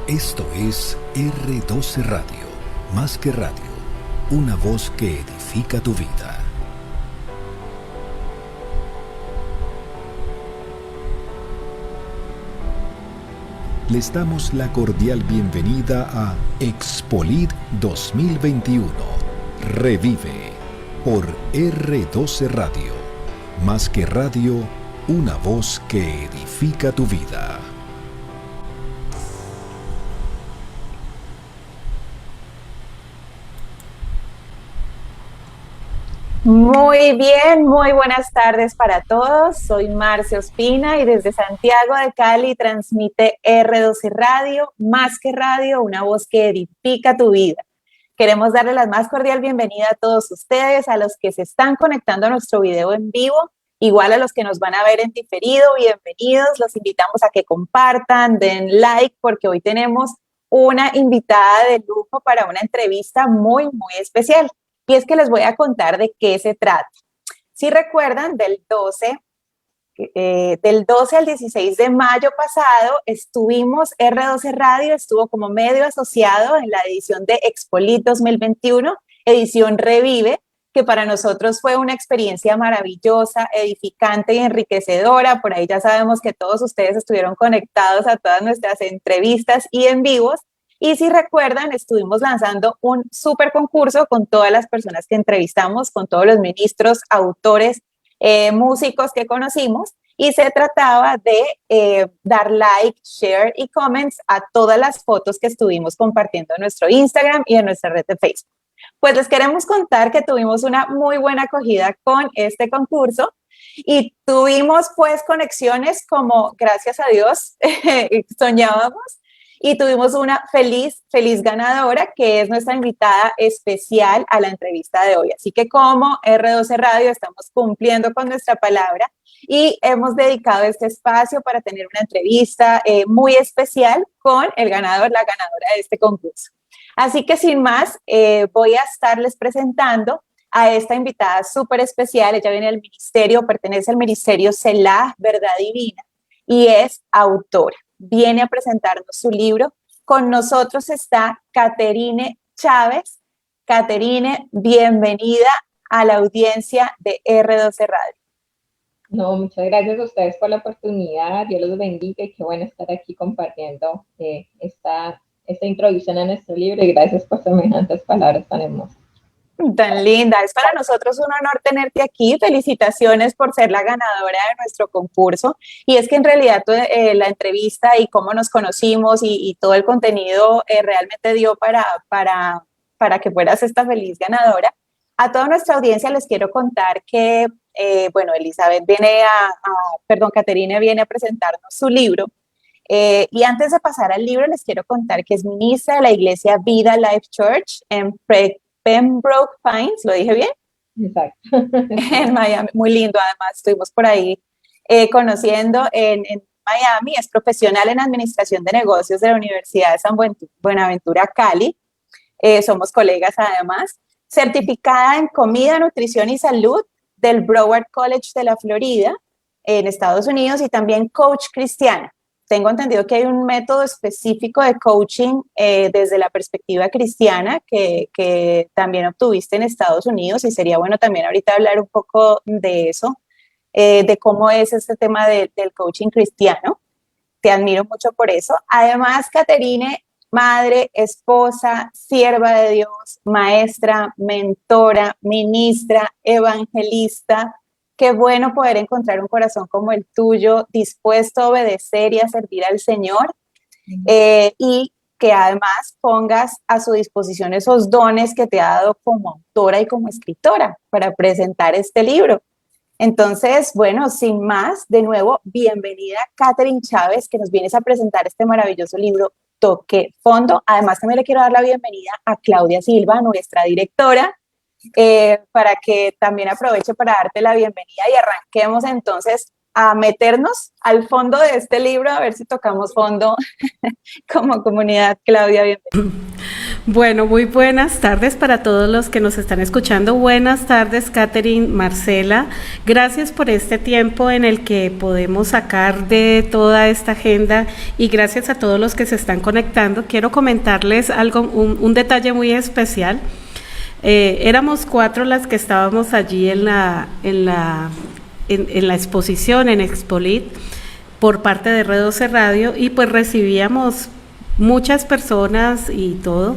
Esto es R12 Radio, más que radio, una voz que edifica tu vida. Les damos la cordial bienvenida a Expolit 2021. Revive por R12 Radio, más que radio, una voz que edifica tu vida. Muy bien, muy buenas tardes para todos. Soy Marcia Ospina y desde Santiago de Cali transmite R12 Radio, más que radio, una voz que edifica tu vida. Queremos darle la más cordial bienvenida a todos ustedes, a los que se están conectando a nuestro video en vivo, igual a los que nos van a ver en diferido, bienvenidos. Los invitamos a que compartan, den like, porque hoy tenemos una invitada de lujo para una entrevista muy, muy especial. Y es que les voy a contar de qué se trata. Si recuerdan, del 12 al 16 de mayo pasado estuvimos, R12 Radio estuvo como medio asociado en la edición de Expolit 2021, edición Revive, que para nosotros fue una experiencia maravillosa, edificante y enriquecedora. Por ahí ya sabemos que todos ustedes estuvieron conectados a todas nuestras entrevistas y en vivos. Y si recuerdan, estuvimos lanzando un súper concurso con todas las personas que entrevistamos, con todos los ministros, autores, músicos que conocimos, y se trataba de dar like, share y comments a todas las fotos que estuvimos compartiendo en nuestro Instagram y en nuestra red de Facebook. Pues les queremos contar que tuvimos una muy buena acogida con este concurso y tuvimos pues conexiones como, gracias a Dios, soñábamos. Y tuvimos una feliz ganadora, que es nuestra invitada especial a la entrevista de hoy. Así que como R12 Radio estamos cumpliendo con nuestra palabra y hemos dedicado este espacio para tener una entrevista muy especial con el ganador, la ganadora de este concurso. Así que sin más, voy a estarles presentando a esta invitada súper especial. Ella viene del ministerio, pertenece al ministerio Selah, Verdad Divina, y es autora. Viene a presentarnos su libro. Con nosotros está Caterine Chávez. Caterine, bienvenida a la audiencia de R12 Radio. No, muchas gracias a ustedes por la oportunidad. Dios los bendiga y qué bueno estar aquí compartiendo esta introducción a nuestro libro y gracias por semejantes palabras tan hermosas. Tan linda, es para nosotros un honor tenerte aquí. Felicitaciones por ser la ganadora de nuestro concurso. Y es que en realidad la entrevista y cómo nos conocimos y todo el contenido realmente dio para que fueras esta feliz ganadora. A toda nuestra audiencia les quiero contar que, Caterine viene a presentarnos su libro. Y antes de pasar al libro, les quiero contar que es ministra de la Iglesia Vida Life Church en Pembroke Pines, ¿lo dije bien? Exacto. En Miami, muy lindo, además estuvimos por ahí conociendo en Miami. Es profesional en Administración de Negocios de la Universidad de San Buenaventura, Cali. Somos colegas además. Certificada en Comida, Nutrición y Salud del Broward College de la Florida, en Estados Unidos, y también coach cristiana. Tengo entendido que hay un método específico de coaching desde la perspectiva cristiana que también obtuviste en Estados Unidos y sería bueno también ahorita hablar un poco de eso, de cómo es este tema del coaching cristiano. Te admiro mucho por eso. Además, Caterine, madre, esposa, sierva de Dios, maestra, mentora, ministra, evangelista. Qué bueno poder encontrar un corazón como el tuyo, dispuesto a obedecer y a servir al Señor, y que además pongas a su disposición esos dones que te ha dado como autora y como escritora para presentar este libro. Entonces, bueno, sin más, de nuevo, bienvenida Caterine Chávez, que nos vienes a presentar este maravilloso libro, Toque Fondo. Además, también le quiero dar la bienvenida a Claudia Silva, nuestra directora, para que también aproveche para darte la bienvenida y arranquemos entonces a meternos al fondo de este libro, a ver si tocamos fondo como comunidad. Claudia, bienvenida. Bueno, muy buenas tardes para todos los que nos están escuchando. Buenas tardes, Catherine, Marcela. Gracias por este tiempo en el que podemos sacar de toda esta agenda y gracias a todos los que se están conectando. Quiero comentarles algo, un detalle muy especial. Éramos 4 las que estábamos allí en la exposición en Expolit por parte de R12 Radio y pues recibíamos muchas personas y todo.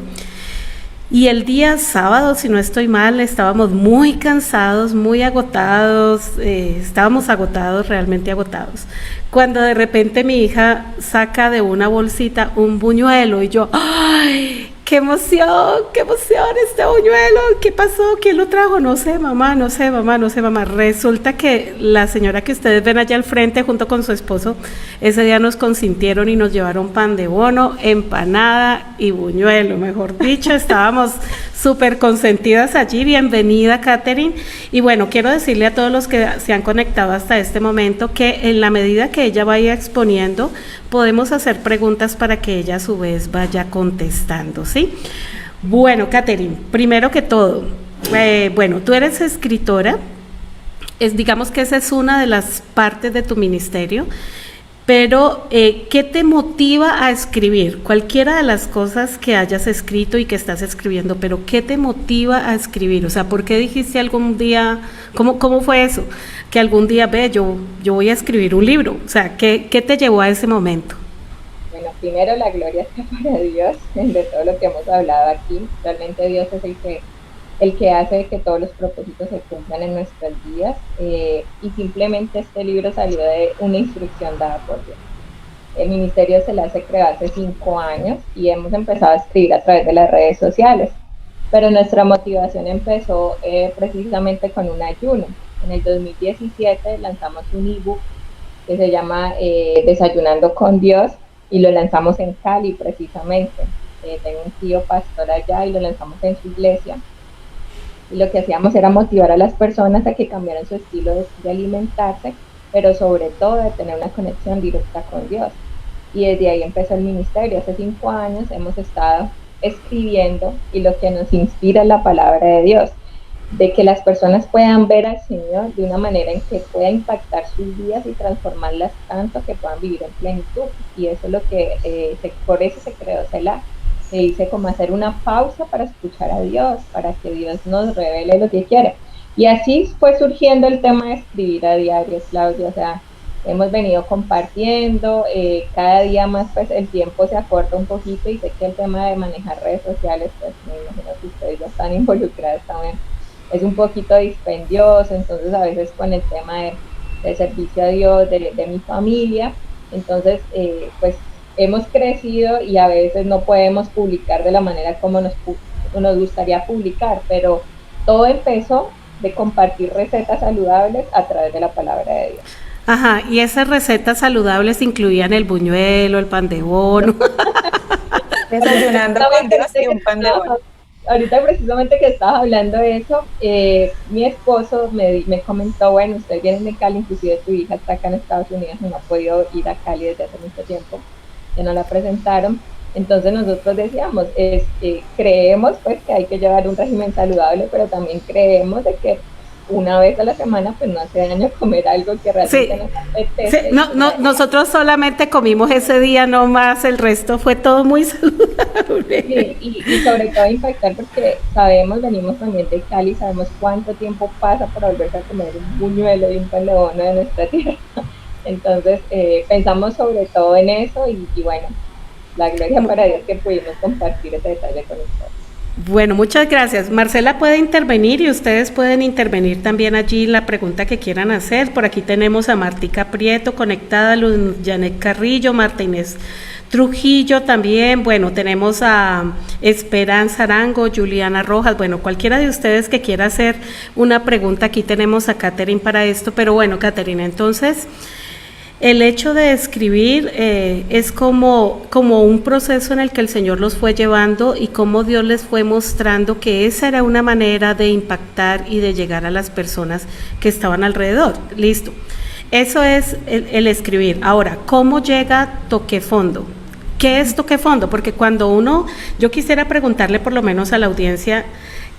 Y el día sábado, si no estoy mal, estábamos muy cansados, muy agotados, estábamos agotados, realmente agotados. Cuando de repente mi hija saca de una bolsita un buñuelo y yo, ¡ay! ¡Qué emoción este buñuelo! ¿Qué pasó? ¿Quién lo trajo? No sé, mamá. Resulta que la señora que ustedes ven allá al frente junto con su esposo, ese día nos consintieron y nos llevaron pan de bono, empanada y buñuelo, mejor dicho, estábamos súper consentidas allí. Bienvenida, Catherine. Y bueno, quiero decirle a todos los que se han conectado hasta este momento que en la medida que ella vaya exponiendo, podemos hacer preguntas para que ella a su vez vaya contestando, ¿sí? Bueno, Catherine, primero que todo, bueno, tú eres escritora, digamos que esa es una de las partes de tu ministerio, pero ¿qué te motiva a escribir? Cualquiera de las cosas que hayas escrito y que estás escribiendo, pero ¿qué te motiva a escribir? O sea, ¿por qué dijiste algún día, cómo fue eso? Que algún día, yo voy a escribir un libro. O sea, ¿qué te llevó a ese momento? Bueno, primero la gloria sea para Dios de todo lo que hemos hablado aquí. Realmente Dios es el que hace que todos los propósitos se cumplan en nuestras vidas, y simplemente este libro salió de una instrucción dada por Dios. El ministerio se creó hace 5 años y hemos empezado a escribir a través de las redes sociales, pero nuestra motivación empezó precisamente con un ayuno. En el 2017 lanzamos un ebook que se llama Desayunando con Dios y lo lanzamos en Cali precisamente. Tengo un tío pastor allá y lo lanzamos en su iglesia. Y lo que hacíamos era motivar a las personas a que cambiaran su estilo de alimentarse, pero sobre todo de tener una conexión directa con Dios. Y desde ahí empezó el ministerio. Hace 5 años hemos estado escribiendo y lo que nos inspira es la palabra de Dios, de que las personas puedan ver al Señor de una manera en que pueda impactar sus vidas y transformarlas tanto que puedan vivir en plenitud. Y eso es lo que, por eso se creó CELAC. Se dice como hacer una pausa para escuchar a Dios, para que Dios nos revele lo que quiere. Y así fue surgiendo el tema de escribir a diario, Claudia. O sea, hemos venido compartiendo, cada día más pues el tiempo se acorta un poquito y sé que el tema de manejar redes sociales, pues me imagino que ustedes ya están involucrados también, es un poquito dispendioso, entonces a veces con el tema de servicio a Dios, de mi familia, entonces pues hemos crecido y a veces no podemos publicar de la manera como nos gustaría publicar, pero todo empezó de compartir recetas saludables a través de la palabra de Dios. Ajá, y esas recetas saludables incluían el buñuelo, el pan de bono. Desayunando con Dios y un pan de bono. Ahorita precisamente que estabas hablando de eso, mi esposo me comentó, bueno, ustedes vienen de Cali, inclusive tu hija está acá en Estados Unidos, no ha podido ir a Cali desde hace mucho tiempo, que no la presentaron. Entonces nosotros decíamos, creemos pues que hay que llevar un régimen saludable, pero también creemos de que una vez a la semana pues no hace daño comer algo que realmente nos apetece. Sí, nosotros solamente comimos ese día nomás, el resto fue todo muy saludable. Sí, y sobre todo impactar porque venimos también de Cali, sabemos cuánto tiempo pasa para volverse a comer un buñuelo y un pan de bono de nuestra tierra. Entonces pensamos sobre todo en eso y bueno, la gloria para Dios que pudimos compartir ese detalle con ustedes. Bueno, muchas gracias. Marcela puede intervenir y ustedes pueden intervenir también allí la pregunta que quieran hacer. Por aquí tenemos a Martica Prieto conectada, Luz Janet Carrillo, Marta Inés Trujillo también. Bueno, tenemos a Esperanza Arango, Juliana Rojas. Bueno, cualquiera de ustedes que quiera hacer una pregunta, aquí tenemos a Catherine para esto. Pero bueno, Catherine, entonces el hecho de escribir es como un proceso en el que el Señor los fue llevando y cómo Dios les fue mostrando que esa era una manera de impactar y de llegar a las personas que estaban alrededor. Listo. Eso es el escribir. Ahora, ¿cómo llega Toqué Fondo? ¿Qué es Toqué Fondo? Porque cuando yo quisiera preguntarle por lo menos a la audiencia,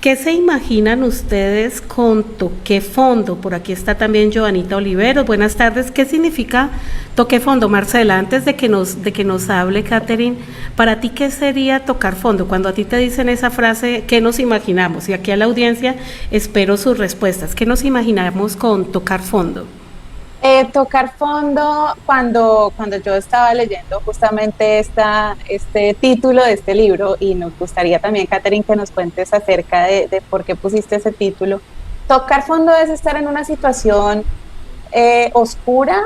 ¿qué se imaginan ustedes con Toqué Fondo? Por aquí está también Joanita Oliveros. Buenas tardes. ¿Qué significa Toqué Fondo, Marcela? Antes de que nos hable Catherine, para ti, ¿qué sería tocar fondo? Cuando a ti te dicen esa frase, ¿qué nos imaginamos? Y aquí a la audiencia espero sus respuestas. ¿Qué nos imaginamos con tocar fondo? Tocar fondo, cuando yo estaba leyendo justamente este título de este libro, y nos gustaría también, Catherine, que nos cuentes acerca de por qué pusiste ese título. Tocar fondo es estar en una situación oscura,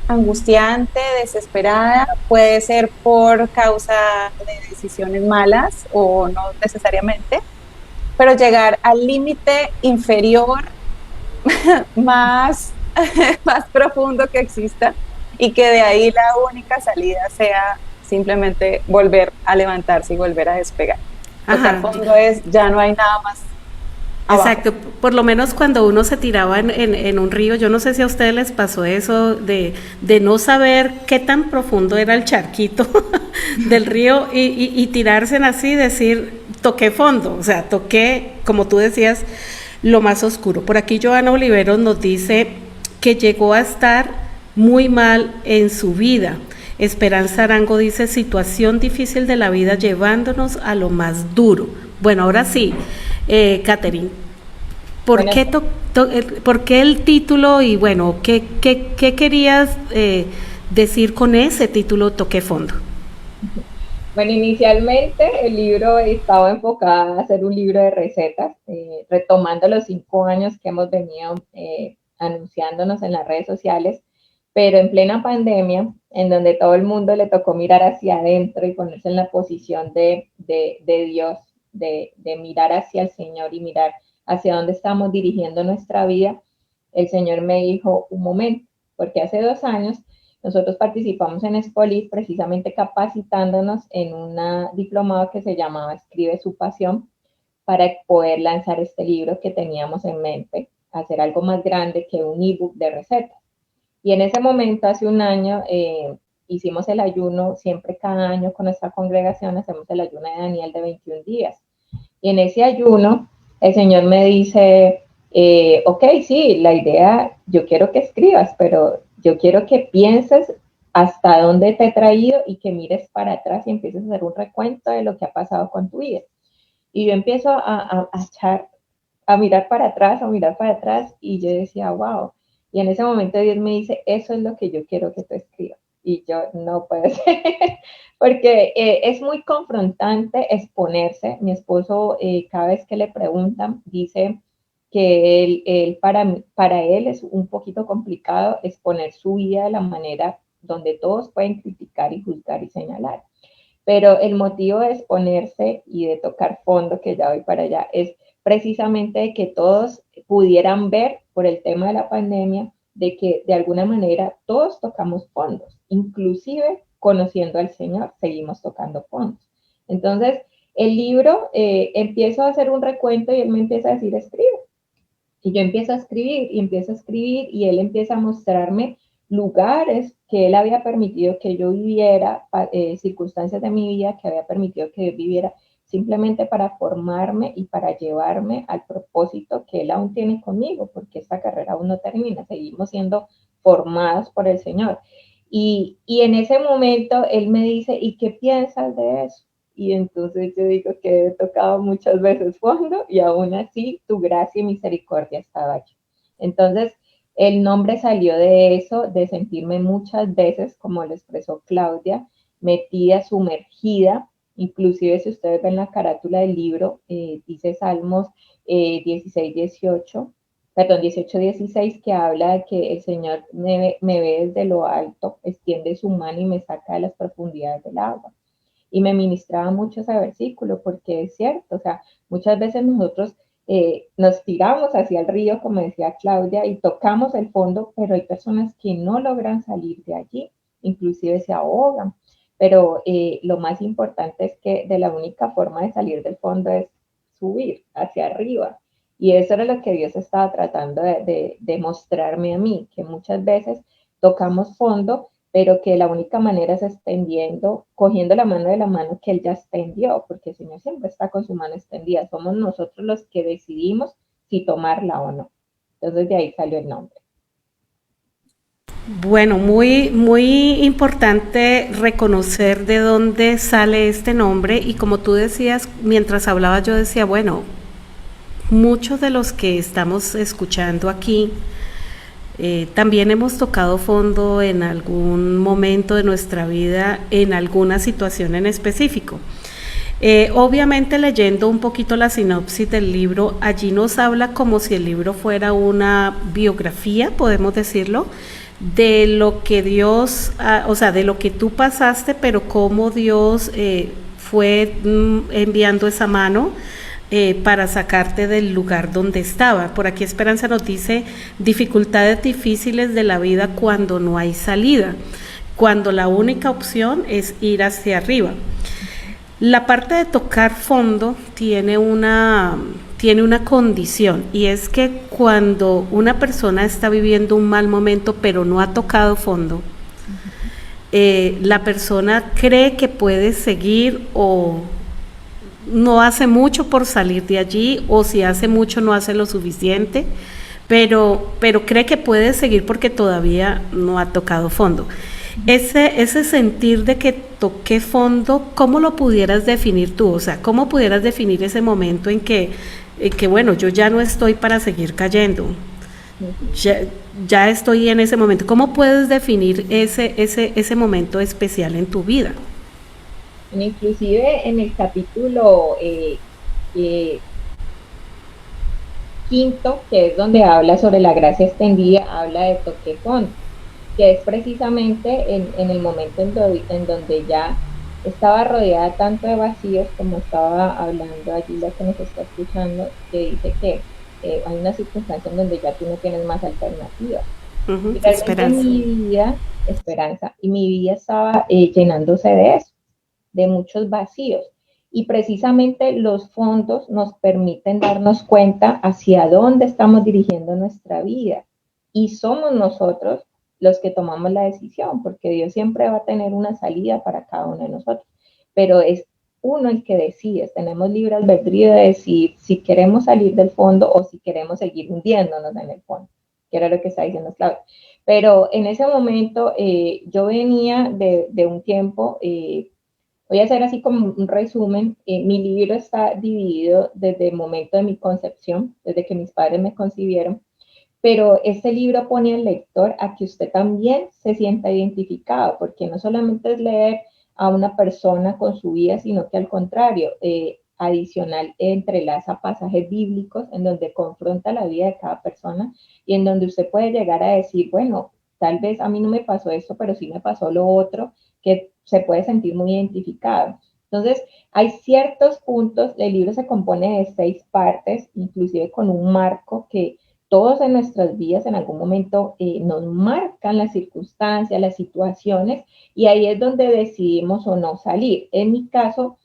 angustiante, desesperada, puede ser por causa de decisiones malas o no necesariamente, pero llegar al límite inferior más, más profundo que exista, y que de ahí la única salida sea simplemente volver a levantarse y volver a despegar. Tocar fondo es, ya no hay nada más abajo. Exacto, por lo menos cuando uno se tiraba en un río, yo no sé si a ustedes les pasó eso de no saber qué tan profundo era el charquito del río y tirarse en así, decir, toqué fondo, o sea, toqué, como tú decías, lo más oscuro. Por aquí Joana Oliveros nos dice que llegó a estar muy mal en su vida. Esperanza Arango dice, situación difícil de la vida llevándonos a lo más duro. Bueno, ahora sí, Catherine, ¿por qué el título y bueno, qué querías decir con ese título Toqué Fondo? Bueno, inicialmente el libro estaba enfocado a ser un libro de recetas, retomando los 5 años que hemos venido anunciándonos en las redes sociales, pero en plena pandemia, en donde todo el mundo le tocó mirar hacia adentro y ponerse en la posición de Dios, de mirar hacia el Señor y mirar hacia dónde estamos dirigiendo nuestra vida, el Señor me dijo, un momento, porque hace 2 años nosotros participamos en Expolit precisamente capacitándonos en una diplomado que se llamaba Escribe su pasión, para poder lanzar este libro que teníamos en mente, hacer algo más grande que un ebook de recetas. Y en ese momento, hace 1 año, hicimos el ayuno, siempre cada año con nuestra congregación hacemos el ayuno de Daniel de 21 días. Y en ese ayuno, el Señor me dice, ok, sí, la idea, yo quiero que escribas, pero yo quiero que pienses hasta dónde te he traído y que mires para atrás y empieces a hacer un recuento de lo que ha pasado con tu vida. Y yo empiezo a mirar para atrás y yo decía, wow. Y en ese momento Dios me dice, eso es lo que yo quiero que tú escribas. Y yo, no puede ser, porque es muy confrontante exponerse. Mi esposo, cada vez que le preguntan, dice que para él es un poquito complicado exponer su vida de la manera donde todos pueden criticar y juzgar y señalar. Pero el motivo de exponerse y de tocar fondo, que ya voy para allá, es precisamente de que todos pudieran ver por el tema de la pandemia, de que de alguna manera todos tocamos fondos, inclusive conociendo al Señor, seguimos tocando fondos. Entonces, el libro, empiezo a hacer un recuento y él me empieza a decir, escribe. Y yo empiezo a escribir y él empieza a mostrarme lugares que él había permitido que yo viviera, circunstancias de mi vida que había permitido que yo viviera, simplemente para formarme y para llevarme al propósito que él aún tiene conmigo, porque esta carrera aún no termina, seguimos siendo formados por el Señor. Y en ese momento él me dice, ¿y qué piensas de eso? Y entonces yo digo que he tocado muchas veces fondo y aún así tu gracia y misericordia estaba allí. Entonces el nombre salió de eso, de sentirme muchas veces, como lo expresó Claudia, metida, sumergida. Inclusive si ustedes ven la carátula del libro, dice Salmos 18, 16, que habla de que el Señor me ve desde lo alto, extiende su mano y me saca de las profundidades del agua. Y me ministraba mucho ese versículo, porque es cierto, o sea, muchas veces nosotros nos tiramos hacia el río, como decía Claudia, y tocamos el fondo, pero hay personas que no logran salir de allí, inclusive se ahogan. Pero lo más importante es que de la única forma de salir del fondo es subir hacia arriba. Y eso era lo que Dios estaba tratando de mostrarme a mí, que muchas veces tocamos fondo, pero que la única manera es extendiendo, cogiendo la mano de la mano que Él ya extendió, porque el Señor siempre está con su mano extendida. Somos nosotros los que decidimos si tomarla o no. Entonces de ahí salió el nombre. Bueno, muy importante reconocer de dónde sale este nombre y como tú decías, mientras hablabas yo decía, bueno, muchos de los que estamos escuchando aquí también hemos tocado fondo en algún momento de nuestra vida, en alguna situación en específico. Obviamente leyendo un poquito la sinopsis del libro, allí nos habla como si el libro fuera una biografía, podemos decirlo, de lo que Dios, o sea, de lo que tú pasaste, pero cómo Dios fue enviando esa mano para sacarte del lugar donde estaba. Por aquí Esperanza nos dice, dificultades difíciles de la vida cuando no hay salida, cuando la única opción es ir hacia arriba. La parte de tocar fondo tiene una condición, y es que cuando una persona está viviendo un mal momento pero no ha tocado fondo, la persona cree que puede seguir o no hace mucho por salir de allí, o si hace mucho no hace lo suficiente, pero cree que puede seguir porque todavía no ha tocado fondo. Ese sentir de que toqué fondo, ¿cómo lo pudieras definir tú? O sea, ¿cómo pudieras definir ese momento en que bueno, yo ya no estoy para seguir cayendo? Ya estoy en ese momento. ¿Cómo puedes definir ese momento especial en tu vida? Inclusive en el capítulo quinto, que es donde habla sobre la gracia extendida, habla de toque fondo, que es precisamente en el momento en donde ya estaba rodeada tanto de vacíos, como estaba hablando allí la que nos está escuchando, que dice que hay una circunstancia en donde ya tú no tienes más alternativas. Uh-huh, y esperanza. Mi vida, esperanza, y mi vida estaba llenándose de eso, de muchos vacíos. Y precisamente los fondos nos permiten darnos cuenta hacia dónde estamos dirigiendo nuestra vida. Y somos nosotros los que tomamos la decisión, porque Dios siempre va a tener una salida para cada uno de nosotros. Pero es uno el que decide, tenemos libre albedrío de decidir si queremos salir del fondo o si queremos seguir hundiéndonos en el fondo, que era lo que está diciendo Claudia. Pero en ese momento yo venía de un tiempo, voy a hacer así como un resumen. Mi libro está dividido desde el momento de mi concepción, desde que mis padres me concibieron, pero este libro pone al lector a que usted también se sienta identificado, porque no solamente es leer a una persona con su vida, sino que al contrario, adicional entrelaza pasajes bíblicos en donde confronta la vida de cada persona y en donde usted puede llegar a decir, bueno, tal vez a mí no me pasó esto, pero sí me pasó lo otro, que se puede sentir muy identificado. Entonces, hay ciertos puntos, el libro se compone de 6 partes, inclusive con un marco que todos en nuestras vidas en algún momento nos marcan las circunstancias, las situaciones, y ahí es donde decidimos o no salir. En mi caso,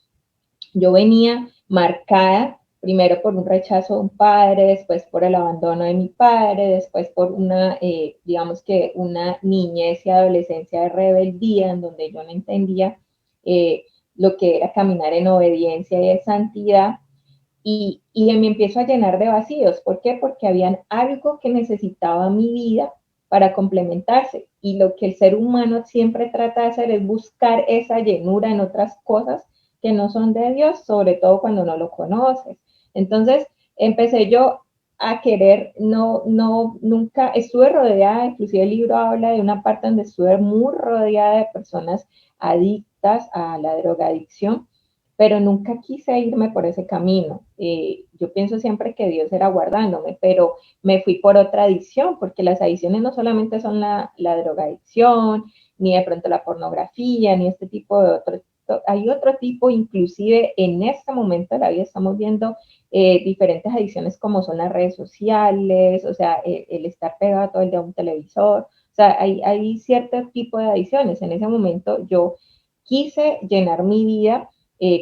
yo venía marcada primero por un rechazo de un padre, después por el abandono de mi padre, después por una, digamos que una niñez y adolescencia de rebeldía, en donde yo no entendía lo que era caminar en obediencia y en santidad. Y me empiezo a llenar de vacíos. ¿Por qué? Porque había algo que necesitaba mi vida para complementarse. Y lo que el ser humano siempre trata de hacer es buscar esa llenura en otras cosas que no son de Dios, sobre todo cuando no lo conoces. Entonces, empecé yo a querer, nunca estuve rodeada, inclusive el libro habla de una parte donde estuve muy rodeada de personas adictas a la drogadicción, pero nunca quise irme por ese camino. Yo pienso siempre que Dios era guardándome, pero me fui por otra adicción, porque las adicciones no solamente son la drogadicción, ni de pronto la pornografía, ni este tipo de otros. Hay otro tipo, inclusive en este momento de la vida estamos viendo diferentes adicciones como son las redes sociales, o sea, el estar pegado todo el día a un televisor, o sea, hay cierto tipo de adicciones. En ese momento yo quise llenar mi vida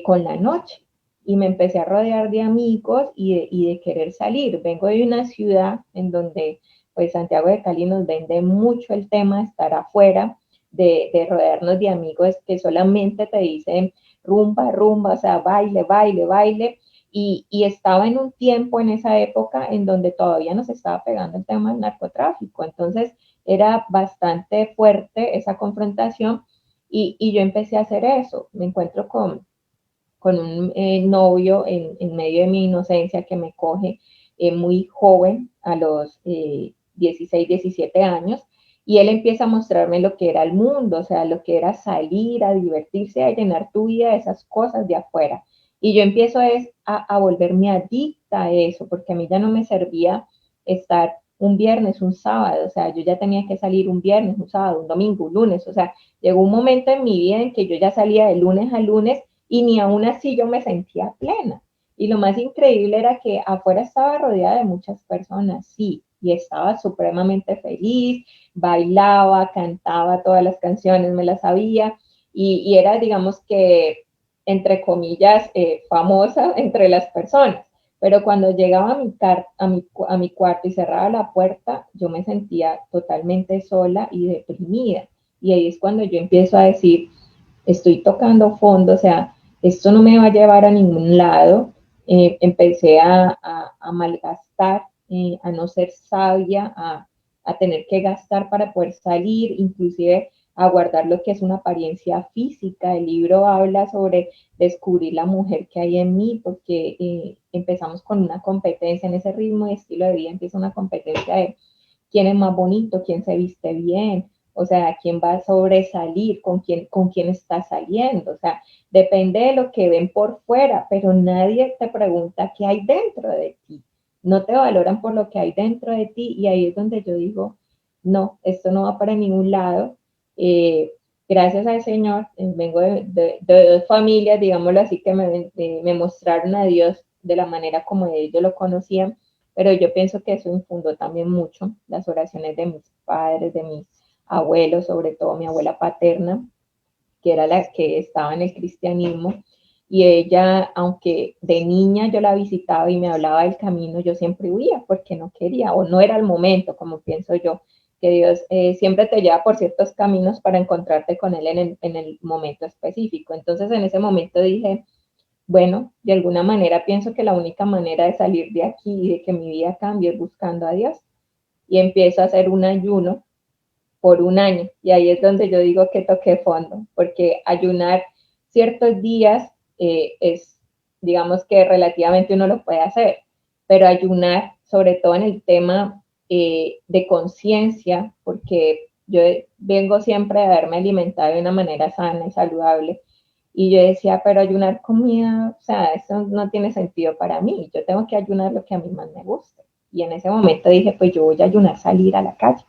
con la noche. y me empecé a rodear de amigos y de querer salir. Vengo de una ciudad en donde pues Santiago de Cali nos vende mucho el tema de estar afuera, de rodearnos de amigos que solamente te dicen rumba, rumba, o sea, baile, baile, baile. Y estaba en un tiempo en esa época en donde todavía nos estaba pegando el tema del narcotráfico. Entonces era bastante fuerte esa confrontación y yo empecé a hacer eso. Me encuentro con un novio en medio de mi inocencia que me coge muy joven, a los 16, 17 años, y él empieza a mostrarme lo que era el mundo, o sea, lo que era salir, a divertirse, a llenar tu vida de esas cosas de afuera. Y yo empiezo a volverme adicta a eso, porque a mí ya no me servía estar un viernes, un sábado, o sea, yo ya tenía que salir un viernes, un sábado, un domingo, un lunes, o sea, llegó un momento en mi vida en que yo ya salía de lunes a lunes y ni aún así yo me sentía plena. Y lo más increíble era que afuera estaba rodeada de muchas personas, sí, y estaba supremamente feliz, bailaba, cantaba todas las canciones, me las sabía, y era, digamos que, entre comillas, famosa entre las personas. Pero cuando llegaba a mi cuarto y cerraba la puerta, yo me sentía totalmente sola y deprimida. Y ahí es cuando yo empiezo a decir, estoy tocando fondo, o sea, esto no me va a llevar a ningún lado. Empecé a malgastar, a no ser sabia, a tener que gastar para poder salir, inclusive a guardar lo que es una apariencia física. El libro habla sobre descubrir la mujer que hay en mí, porque empezamos con una competencia en ese ritmo y estilo de vida, empieza una competencia de quién es más bonito, quién se viste bien, o sea, quién va a sobresalir, con quién está saliendo, o sea, depende de lo que ven por fuera, pero nadie te pregunta qué hay dentro de ti, no te valoran por lo que hay dentro de ti y ahí es donde yo digo, no, esto no va para ningún lado. Gracias al Señor, vengo de dos familias, digámoslo así, que me mostraron a Dios de la manera como ellos lo conocían, pero yo pienso que eso infundó también mucho las oraciones de mis padres, de mis abuelos, sobre todo mi abuela paterna, que era la que estaba en el cristianismo, y ella, aunque de niña yo la visitaba y me hablaba del camino, yo siempre huía porque no quería o no era el momento, como pienso yo, que Dios siempre te lleva por ciertos caminos para encontrarte con Él en el momento específico. Entonces en ese momento dije, bueno, de alguna manera pienso que la única manera de salir de aquí y de que mi vida cambie es buscando a Dios. Y empiezo a hacer un ayuno por un año. Y ahí es donde yo digo que toqué fondo, porque ayunar ciertos días es, digamos que relativamente uno lo puede hacer, pero ayunar, sobre todo en el tema de conciencia, porque yo vengo siempre a haberme alimentado de una manera sana y saludable, y yo decía, pero ayunar comida, o sea, eso no tiene sentido para mí, yo tengo que ayunar lo que a mí más me gusta. Y en ese momento dije, pues yo voy a ayunar salir a la calle.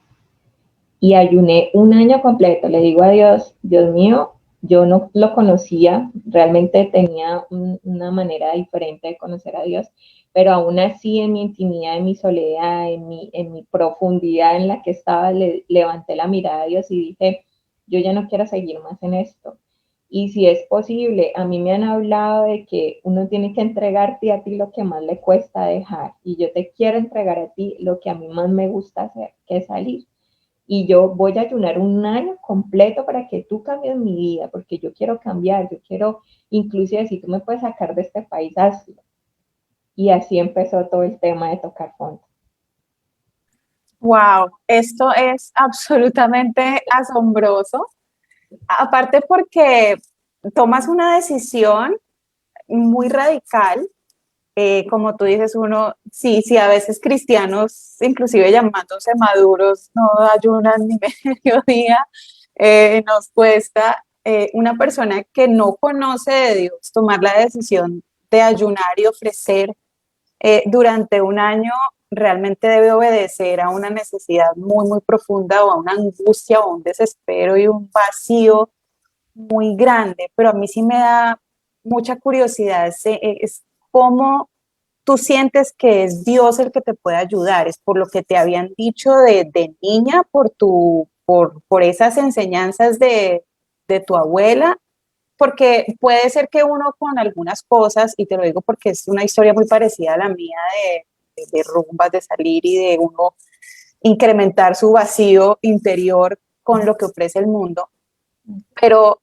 Y ayuné un año completo. Le digo a Dios, Dios mío, yo no lo conocía, realmente tenía una manera diferente de conocer a Dios, pero aún así en mi intimidad, en mi soledad, en mi profundidad en la que estaba, levanté la mirada a Dios y dije, yo ya no quiero seguir más en esto. Y si es posible, a mí me han hablado de que uno tiene que entregarte a ti lo que más le cuesta dejar. Y yo te quiero entregar a ti lo que a mí más me gusta hacer, que es salir. Y yo voy a ayunar un año completo para que tú cambies mi vida, porque yo quiero cambiar, yo quiero inclusive si tú me puedes sacar de este país, hazlo. Y así empezó todo el tema de tocar fondo. Wow, esto es absolutamente asombroso. Aparte porque tomas una decisión muy radical, como tú dices, uno, sí, sí, a veces cristianos, inclusive llamándose maduros, no ayunan ni mediodía, nos cuesta una persona que no conoce de Dios tomar la decisión de ayunar y ofrecer durante un año, realmente debe obedecer a una necesidad muy, muy profunda o a una angustia o un desespero y un vacío muy grande, pero a mí sí me da mucha curiosidad, es cómo tú sientes que es Dios el que te puede ayudar, es por lo que te habían dicho de niña, por esas enseñanzas de tu abuela, porque puede ser que uno con algunas cosas, y te lo digo porque es una historia muy parecida a la mía de rumbas, de salir y de uno incrementar su vacío interior con lo que ofrece el mundo, pero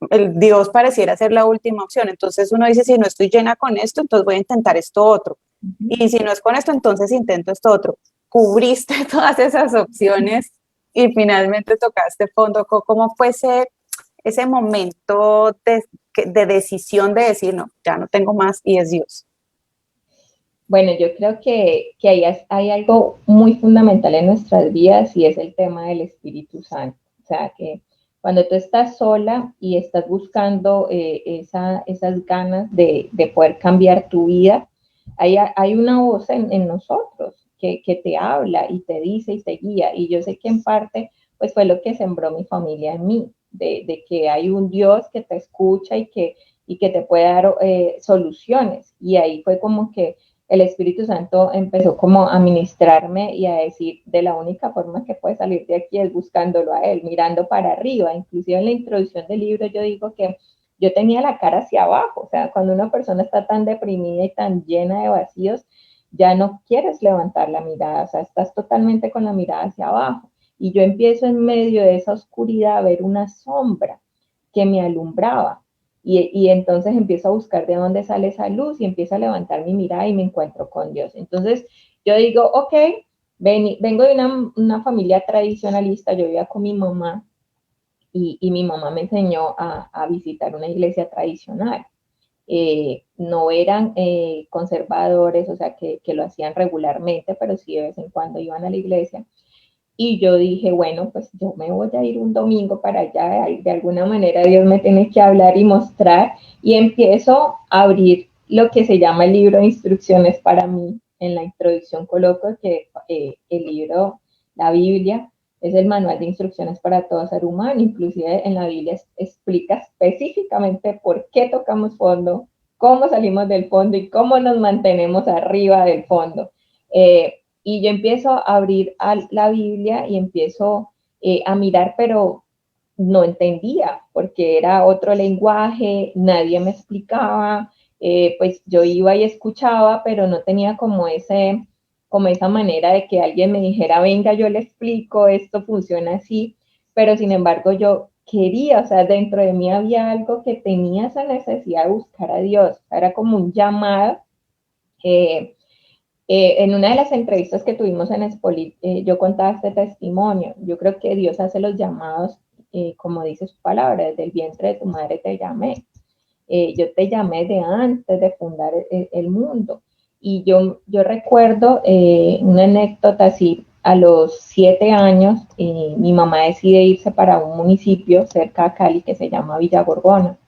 el Dios pareciera ser la última opción. Entonces uno dice, si no estoy llena con esto, entonces voy a intentar esto otro. Y si no es con esto, entonces intento esto otro. Cubriste todas esas opciones y finalmente tocaste fondo. ¿Cómo fue ese momento de decisión de decir, no, ya no tengo más y es Dios? Bueno, yo creo que hay algo muy fundamental en nuestras vidas y es el tema del Espíritu Santo. O sea, que cuando tú estás sola y estás buscando esas ganas de poder cambiar tu vida, hay una voz en nosotros que te habla y te dice y te guía. Y yo sé que en parte pues fue lo que sembró mi familia en mí, de que hay un Dios que te escucha y que te puede dar soluciones. Y ahí fue como que el Espíritu Santo empezó como a ministrarme y a decir, de la única forma que puedes salir de aquí es buscándolo a Él, mirando para arriba. Inclusive en la introducción del libro yo digo que yo tenía la cara hacia abajo, o sea, cuando una persona está tan deprimida y tan llena de vacíos, ya no quieres levantar la mirada, o sea, estás totalmente con la mirada hacia abajo. Y yo empiezo en medio de esa oscuridad a ver una sombra que me alumbraba. Y entonces empiezo a buscar de dónde sale esa luz y empiezo a levantar mi mirada y me encuentro con Dios. Entonces yo digo, ok, vengo de una familia tradicionalista, yo vivía con mi mamá y mi mamá me enseñó a visitar una iglesia tradicional. No eran conservadores, o sea, que lo hacían regularmente, pero sí de vez en cuando iban a la iglesia. Y yo dije, bueno, pues yo me voy a ir un domingo para allá, de alguna manera Dios me tiene que hablar y mostrar, y empiezo a abrir lo que se llama el libro de instrucciones para mí. En la introducción coloco que el libro, la Biblia, es el manual de instrucciones para todo ser humano. Inclusive en la Biblia explica específicamente por qué tocamos fondo, cómo salimos del fondo y cómo nos mantenemos arriba del fondo. Y yo empiezo a abrir la Biblia y empiezo a mirar, pero no entendía porque era otro lenguaje, nadie me explicaba, pues yo iba y escuchaba, pero no tenía como esa manera de que alguien me dijera, venga, yo le explico, esto funciona así, pero sin embargo yo quería, o sea, dentro de mí había algo que tenía esa necesidad de buscar a Dios, era como un llamado. En una de las entrevistas que tuvimos en Expolit, yo contaba este testimonio. Yo creo que Dios hace los llamados, como dice su palabra, desde el vientre de tu madre te llamé. Yo te llamé de antes de fundar el mundo. Y yo recuerdo una anécdota así, a los 7 años, mi mamá decide irse para un municipio cerca de Cali que se llama Villa Gorgona.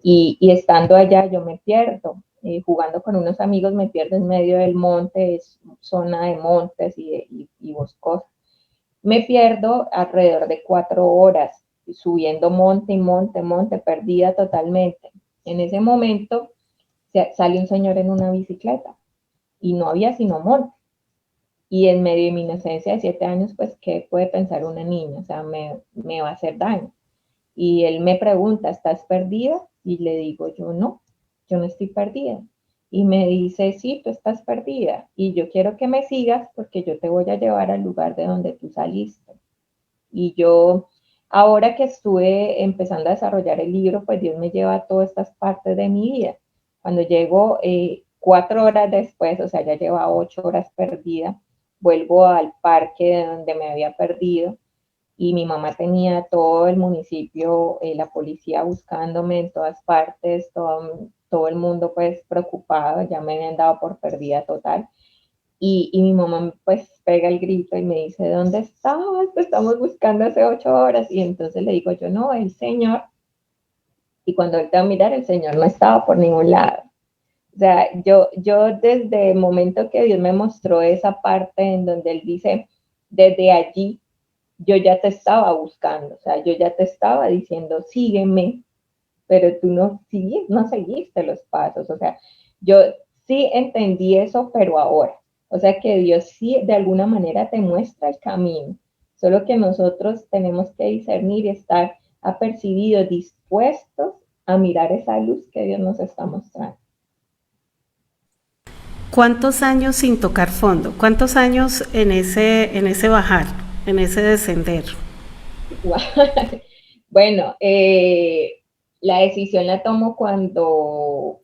Y estando allá yo me pierdo. Jugando con unos amigos me pierdo en medio del monte, es zona de montes y boscosa. Me pierdo alrededor de 4 horas, subiendo monte y monte, perdida totalmente. En ese momento sale un señor en una bicicleta y no había sino monte. Y en medio de mi inocencia de 7 años, pues, ¿qué puede pensar una niña? O sea, me va a hacer daño. Y él me pregunta, ¿estás perdida? Y le digo, yo no estoy perdida. Y me dice, sí, tú estás perdida. Y yo quiero que me sigas porque yo te voy a llevar al lugar de donde tú saliste. Y yo, ahora que estuve empezando a desarrollar el libro, pues Dios me lleva a todas estas partes de mi vida. Cuando llego 4 horas después, o sea, ya lleva 8 horas perdida, vuelvo al parque de donde me había perdido y mi mamá tenía todo el municipio, la policía buscándome en todas partes, todo el mundo pues preocupado, ya me habían dado por perdida total. Y mi mamá pues pega el grito y me dice, ¿dónde estabas? Te estamos buscando hace 8 horas. Y entonces le digo yo, no, el Señor. Y cuando volteo a mirar, el Señor no estaba por ningún lado. O sea, yo desde el momento que Dios me mostró esa parte en donde Él dice, desde allí, yo ya te estaba buscando, o sea, yo ya te estaba diciendo, sígueme, pero tú no seguiste los pasos, o sea, yo sí entendí eso, pero ahora, o sea, que Dios sí de alguna manera te muestra el camino, solo que nosotros tenemos que discernir y estar apercibidos, dispuestos a mirar esa luz que Dios nos está mostrando. ¿Cuántos años sin tocar fondo? ¿Cuántos años en ese bajar, en ese descender? Bueno, la decisión la tomo cuando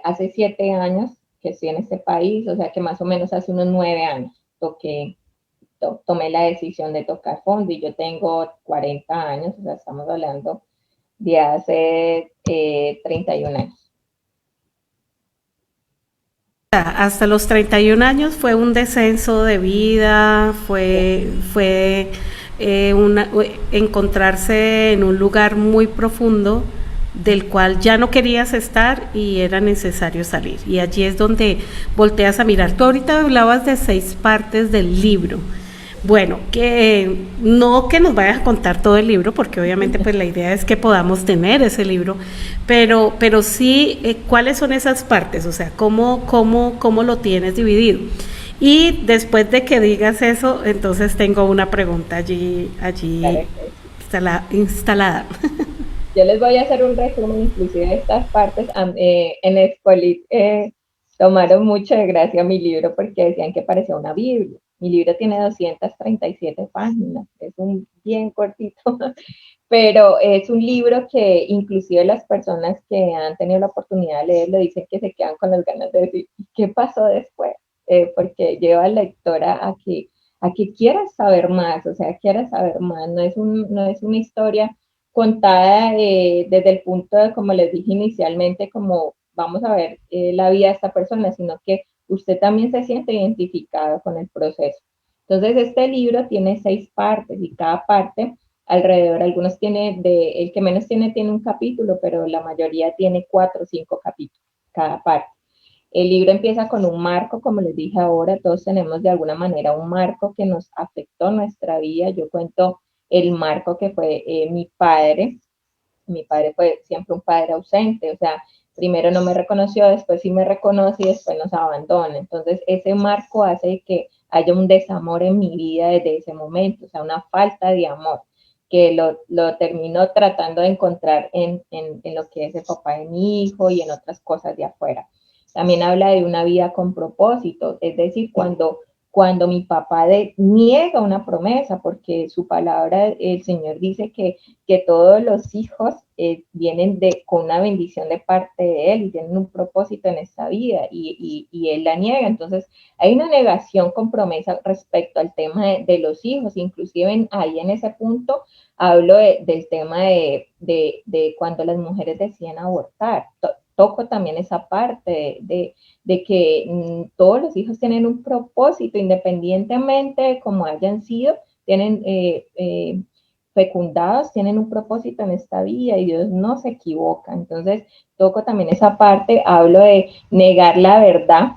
hace 7 años que estoy en este país, o sea que más o menos hace unos 9 años tomé la decisión de tocar fondo y yo tengo 40 años, o sea, estamos hablando de hace 31 años. Hasta los 31 años fue un descenso de vida, fue encontrarse en un lugar muy profundo del cual ya no querías estar y era necesario salir. Y allí es donde volteas a mirar. Tú ahorita hablabas de 6 partes del libro. Bueno, que no que nos vayas a contar todo el libro, porque obviamente pues la idea es que podamos tener ese libro, pero sí, ¿cuáles son esas partes? O sea, ¿cómo lo tienes dividido? Y después de que digas eso, entonces tengo una pregunta allí instalada. Yo les voy a hacer un resumen inclusive de estas partes. En Expolit tomaron mucho de gracia mi libro porque decían que parecía una Biblia. Mi libro tiene 237 páginas, es un bien cortito, pero es un libro que inclusive las personas que han tenido la oportunidad de leerlo dicen que se quedan con las ganas de decir, ¿qué pasó después? Porque lleva al lector a que quiera saber más, o sea, quiera saber más. No es una historia contada desde el punto de, como les dije inicialmente, como vamos a ver la vida de esta persona, sino que usted también se siente identificado con el proceso. Entonces, este libro tiene 6 partes y cada parte alrededor, algunos el que menos tiene un capítulo, pero la mayoría tiene 4 o 5 capítulos, cada parte. El libro empieza con un marco, como les dije ahora, todos tenemos de alguna manera un marco que nos afectó nuestra vida. Yo cuento el marco que fue mi padre. Mi padre fue siempre un padre ausente, o sea, primero no me reconoció, después sí me reconoce y después nos abandona. Entonces, ese marco hace que haya un desamor en mi vida desde ese momento, o sea, una falta de amor, que lo termino tratando de encontrar en lo que es el papá de mi hijo y en otras cosas de afuera. También habla de una vida con propósito, es decir, cuando mi papá niega una promesa, porque su palabra, el Señor dice que todos los hijos vienen con una bendición de parte de Él y tienen un propósito en esta vida y Él la niega. Entonces, hay una negación con promesa respecto al tema de los hijos. Inclusive ahí en ese punto hablo del tema de cuando las mujeres deciden abortar. Toco también esa parte de que todos los hijos tienen un propósito, independientemente de cómo hayan sido, tienen fecundados, tienen un propósito en esta vida y Dios no se equivoca. Entonces, toco también esa parte, hablo de negar la verdad,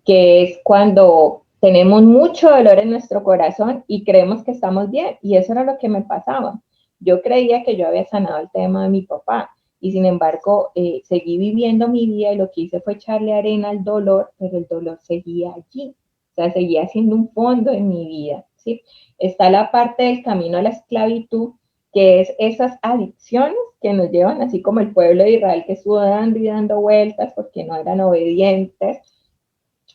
que es cuando tenemos mucho dolor en nuestro corazón y creemos que estamos bien, y eso era lo que me pasaba. Yo creía que yo había sanado el tema de mi papá, y sin embargo seguí viviendo mi vida y lo que hice fue echarle arena al dolor, pero el dolor seguía allí, o sea, seguía siendo un fondo en mi vida, ¿sí? Está la parte del camino a la esclavitud, que es esas adicciones que nos llevan, así como el pueblo de Israel que estuvo dando y dando vueltas porque no eran obedientes.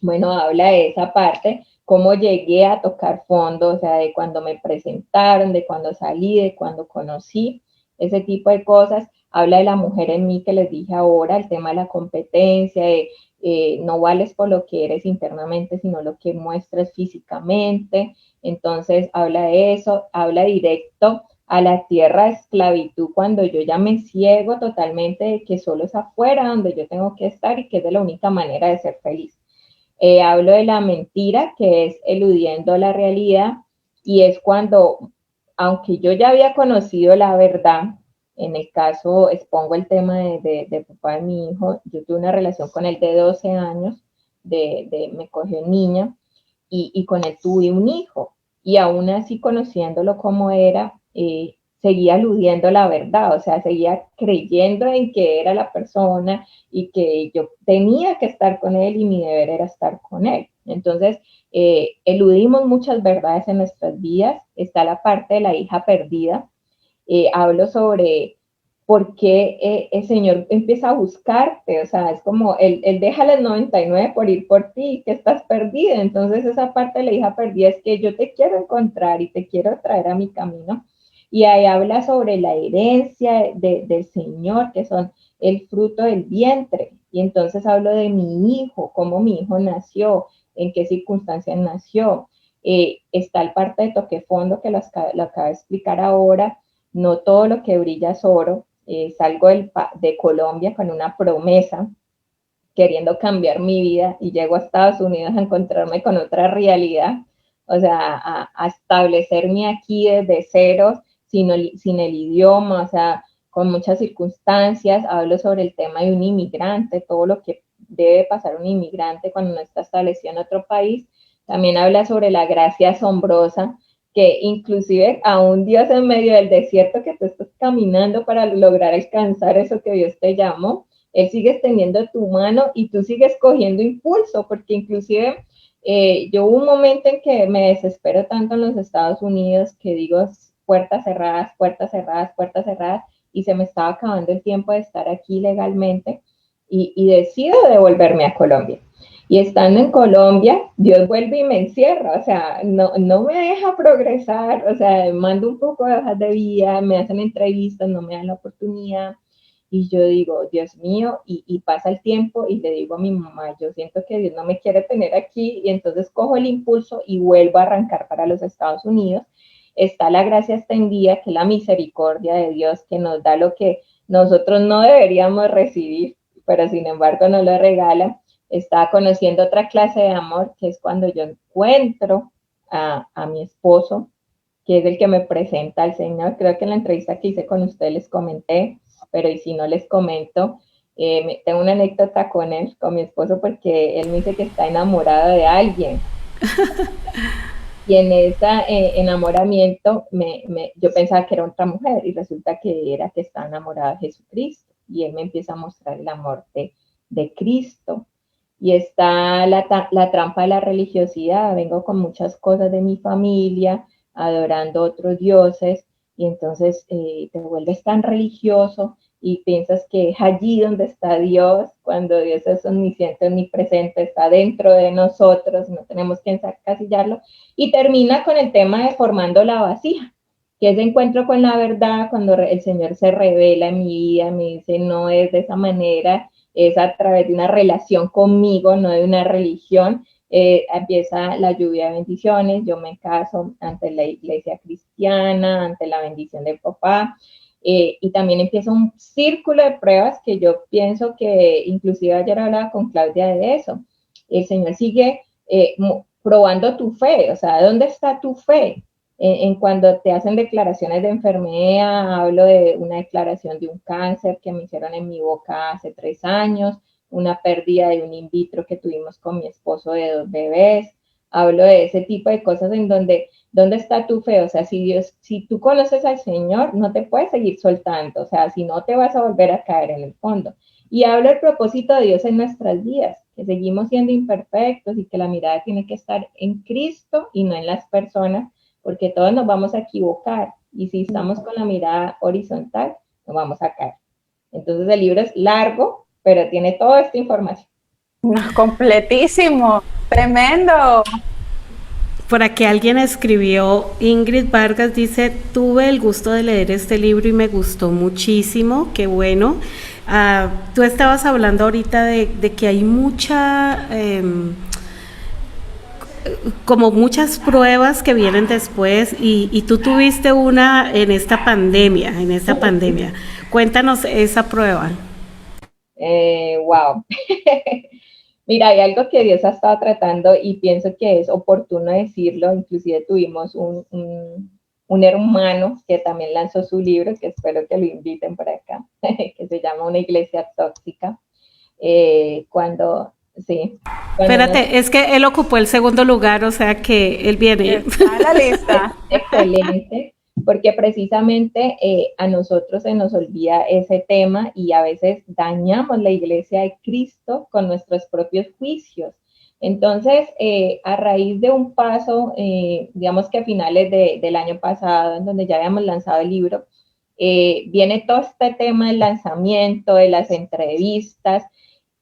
Bueno, habla de esa parte, cómo llegué a tocar fondo, o sea, de cuando me presentaron, de cuando salí, de cuando conocí, ese tipo de cosas. Habla de la mujer en mí que les dije ahora, el tema de la competencia, de no vales por lo que eres internamente, sino lo que muestras físicamente. Entonces, habla de eso, habla directo a la tierra de esclavitud, cuando yo ya me ciego totalmente de que solo es afuera donde yo tengo que estar y que es de la única manera de ser feliz. Hablo de la mentira, que es eludiendo la realidad, y es cuando, aunque yo ya había conocido la verdad, en el caso, expongo el tema de papá de mi hijo, yo tuve una relación con él de 12 años, me cogió niña, y con él tuve un hijo, y aún así conociéndolo como era, seguía aludiendo la verdad, o sea, seguía creyendo en que era la persona y que yo tenía que estar con él y mi deber era estar con él. Entonces, eludimos muchas verdades en nuestras vidas. Está la parte de la hija perdida. Hablo sobre ¿por qué el Señor empieza a buscarte? O sea, es como, él deja las 99 por ir por ti, que estás perdida. Entonces esa parte de la hija perdida es que yo te quiero encontrar y te quiero traer a mi camino. Y ahí habla sobre la herencia del Señor, que son el fruto del vientre. Y entonces hablo de mi hijo, cómo mi hijo nació, en qué circunstancias nació. Está el parte de toque fondo que lo acaba de explicar ahora. No todo lo que brilla es oro. Salgo de Colombia con una promesa, queriendo cambiar mi vida, y llego a Estados Unidos a encontrarme con otra realidad, o sea, a establecerme aquí desde cero, sin el idioma, o sea, con muchas circunstancias. Hablo sobre el tema de un inmigrante, todo lo que debe pasar un inmigrante cuando no está establecido en otro país. También habla sobre la gracia asombrosa, que inclusive a un Dios en medio del desierto que tú estás caminando para lograr alcanzar eso que Dios te llamó, Él sigue extendiendo tu mano y tú sigues cogiendo impulso, porque inclusive yo hubo un momento en que me desespero tanto en los Estados Unidos que digo puertas cerradas, puertas cerradas, puertas cerradas, y se me estaba acabando el tiempo de estar aquí legalmente, y decido devolverme a Colombia. Y estando en Colombia, Dios vuelve y me encierra, o sea, no me deja progresar, o sea, mando un poco de hojas de vida, me hacen entrevistas, no me dan la oportunidad. Y yo digo, Dios mío, y pasa el tiempo y le digo a mi mamá, yo siento que Dios no me quiere tener aquí, y entonces cojo el impulso y vuelvo a arrancar para los Estados Unidos. Está la gracia extendida, que es la misericordia de Dios, que nos da lo que nosotros no deberíamos recibir, pero sin embargo nos lo regala. Está conociendo otra clase de amor, que es cuando yo encuentro a mi esposo, que es el que me presenta al Señor. Creo que en la entrevista que hice con usted les comenté, pero y si no les comento, tengo una anécdota con él, con mi esposo, porque él me dice que está enamorado de alguien. Y en ese enamoramiento yo pensaba que era otra mujer, y resulta que era que está enamorado de Jesucristo, y él me empieza a mostrar el amor de Cristo. Y está la trampa de la religiosidad. Vengo con muchas cosas de mi familia, adorando otros dioses, y entonces te vuelves tan religioso y piensas que es allí donde está Dios, cuando Dios es omnisciente, omnipresente, está dentro de nosotros, no tenemos que encasillarlo. Y termina con el tema de formando la vasija, que es de encuentro con la verdad, cuando el Señor se revela en mi vida, me dice, no es de esa manera, es a través de una relación conmigo, no de una religión. Empieza la lluvia de bendiciones, yo me caso ante la iglesia cristiana, ante la bendición del papá, y también empieza un círculo de pruebas que yo pienso que, inclusive ayer hablaba con Claudia de eso, el Señor sigue probando tu fe, o sea, ¿dónde está tu fe? En cuando te hacen declaraciones de enfermedad, hablo de una declaración de un cáncer que me hicieron en mi boca hace 3 años, una pérdida de un in vitro que tuvimos con mi esposo de 2 bebés. Hablo de ese tipo de cosas en donde, ¿dónde está tu fe? O sea, si tú conoces al Señor, no te puedes seguir soltando, o sea, si no te vas a volver a caer en el fondo. Y hablo del propósito de Dios en nuestras vidas, que seguimos siendo imperfectos y que la mirada tiene que estar en Cristo y no en las personas, porque todos nos vamos a equivocar, y si estamos con la mirada horizontal, nos vamos a caer. Entonces el libro es largo, pero tiene toda esta información. No, completísimo, tremendo. Por aquí alguien escribió, Ingrid Vargas dice, tuve el gusto de leer este libro y me gustó muchísimo, qué bueno. Tú estabas hablando ahorita de que hay como muchas pruebas que vienen después, y tú tuviste una en esta pandemia. Cuéntanos esa prueba. Wow. Mira, hay algo que Dios ha estado tratando y pienso que es oportuno decirlo. Inclusive tuvimos un hermano que también lanzó su libro, que espero que lo inviten por acá, que se llama Una iglesia tóxica. Espérate, es que él ocupó el segundo lugar, o sea que él viene. A la lista. Excelente, porque precisamente a nosotros se nos olvida ese tema y a veces dañamos la iglesia de Cristo con nuestros propios juicios. Entonces, a raíz de un paso, digamos que a finales del año pasado, en donde ya habíamos lanzado el libro, viene todo este tema del lanzamiento, de las entrevistas,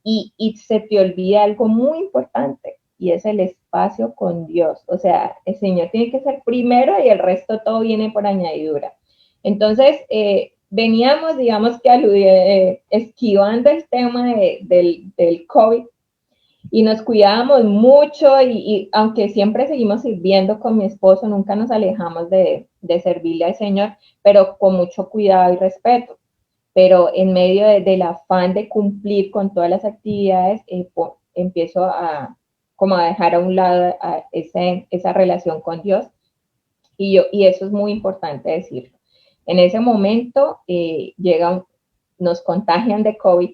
y se te olvida algo muy importante, y es el espacio con Dios. O sea, el Señor tiene que ser primero y el resto todo viene por añadidura. Entonces, veníamos, digamos que esquivando el tema del COVID, y nos cuidábamos mucho, y aunque siempre seguimos sirviendo con mi esposo, nunca nos alejamos de servirle al Señor, pero con mucho cuidado y respeto. Pero en medio del afán de cumplir con todas las actividades, empiezo a dejar a un lado esa relación con Dios, y eso es muy importante decirlo. En ese momento nos contagian de COVID,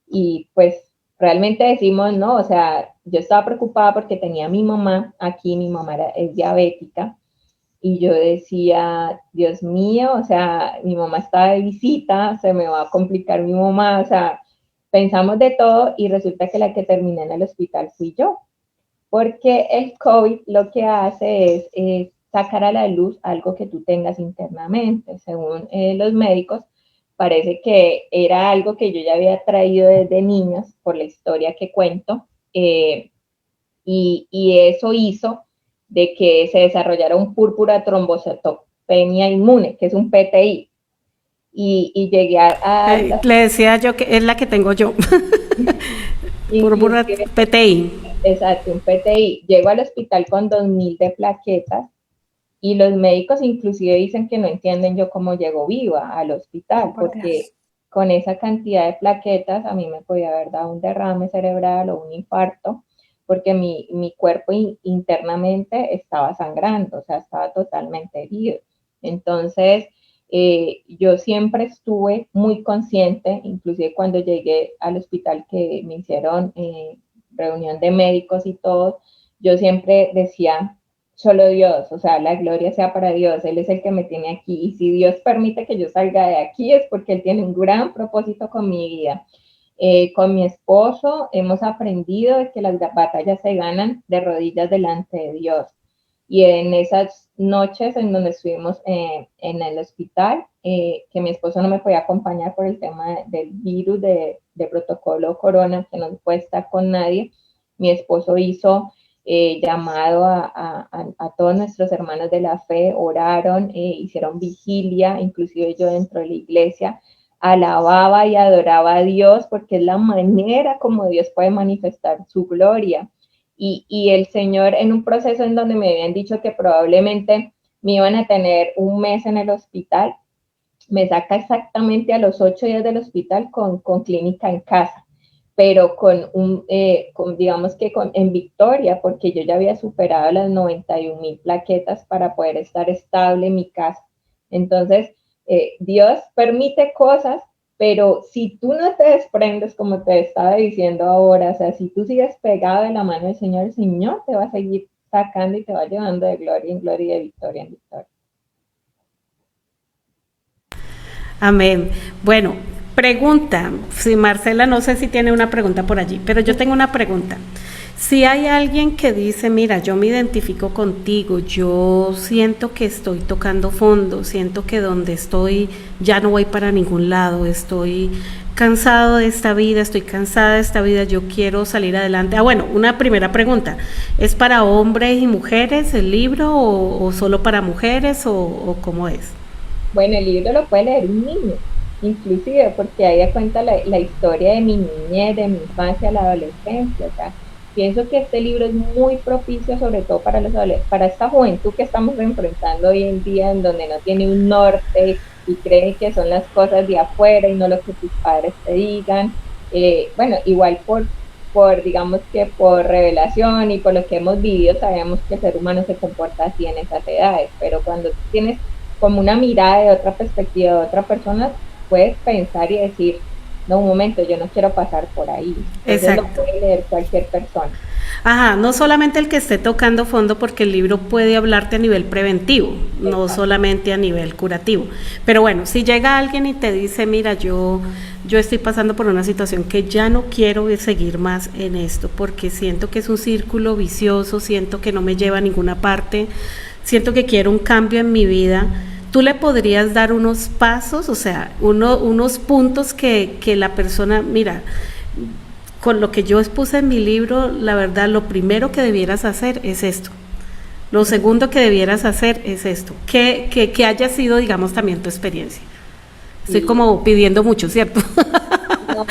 y pues realmente decimos, no, o sea, yo estaba preocupada porque tenía a mi mamá aquí, mi mamá es diabética, y yo decía, Dios mío, o sea, mi mamá está de visita, se me va a complicar mi mamá, o sea, pensamos de todo, y resulta que la que terminé en el hospital fui yo, porque el COVID lo que hace es sacar a la luz algo que tú tengas internamente. Según los médicos, parece que era algo que yo ya había traído desde niños por la historia que cuento, y eso hizo de que se desarrollara un púrpura trombocitopenia inmune, que es un PTI, y llegué le decía yo que es la que tengo yo. Púrpura PTI. Exacto, un PTI. Llego al hospital con 2.000 de plaquetas, y los médicos inclusive dicen que no entienden yo cómo llego viva al hospital, porque con esa cantidad de plaquetas a mí me podía haber dado un derrame cerebral o un infarto, porque mi cuerpo internamente estaba sangrando, o sea, estaba totalmente herido. Entonces, yo siempre estuve muy consciente, inclusive cuando llegué al hospital que me hicieron reunión de médicos y todo, yo siempre decía, solo Dios, o sea, la gloria sea para Dios, Él es el que me tiene aquí, y si Dios permite que yo salga de aquí es porque Él tiene un gran propósito con mi vida. Con mi esposo hemos aprendido que las batallas se ganan de rodillas delante de Dios, y en esas noches en donde estuvimos en el hospital, que mi esposo no me podía acompañar por el tema del virus de protocolo corona, que no puede estar con nadie, mi esposo hizo llamado a todos nuestros hermanos de la fe, oraron, hicieron vigilia, inclusive yo dentro de la iglesia alababa y adoraba a Dios, porque es la manera como Dios puede manifestar su gloria. Y el Señor, en un proceso en donde me habían dicho que probablemente me iban a tener un mes en el hospital, me saca exactamente a los 8 días del hospital con clínica en casa, pero digamos que en victoria, porque yo ya había superado las 91.000 plaquetas para poder estar estable en mi casa. Entonces, Dios permite cosas, pero si tú no te desprendes, como te estaba diciendo ahora, o sea, si tú sigues pegado de la mano del Señor, el Señor te va a seguir sacando y te va llevando de gloria en gloria y de victoria en victoria. Amén. Bueno, pregunta, si Marcela, no sé si tiene una pregunta por allí, pero yo tengo una pregunta. Si hay alguien que dice, mira, yo me identifico contigo, yo siento que estoy tocando fondo, siento que donde estoy ya no voy para ningún lado, estoy cansado de esta vida, estoy cansada de esta vida, yo quiero salir adelante. Bueno, una primera pregunta, ¿es para hombres y mujeres el libro o solo para mujeres o cómo es? Bueno, el libro lo puede leer un niño, inclusive, porque ahí da cuenta la historia de mi niñez, de mi infancia, la adolescencia, o sea, pienso que este libro es muy propicio, sobre todo para esta juventud que estamos enfrentando hoy en día, en donde no tiene un norte y cree que son las cosas de afuera y no lo que tus padres te digan. Bueno, igual digamos que por revelación y por lo que hemos vivido, sabemos que el ser humano se comporta así en esas edades, pero cuando tienes como una mirada de otra perspectiva, de otra persona, puedes pensar y decir, no, un momento, yo no quiero pasar por ahí. Entonces lo puede leer cualquier persona. Ajá, no solamente el que esté tocando fondo, porque el libro puede hablarte a nivel preventivo, no solamente a nivel curativo. Pero bueno, si llega alguien y te dice, mira, yo estoy pasando por una situación que ya no quiero seguir más en esto, porque siento que es un círculo vicioso, siento que no me lleva a ninguna parte, siento que quiero un cambio en mi vida, ¿tú le podrías dar unos pasos, o sea, unos puntos que la persona, mira, con lo que yo expuse en mi libro, la verdad, lo primero que debieras hacer es esto. Lo segundo que debieras hacer es esto. Que haya sido, digamos, también tu experiencia. Estoy como pidiendo mucho, ¿cierto? No,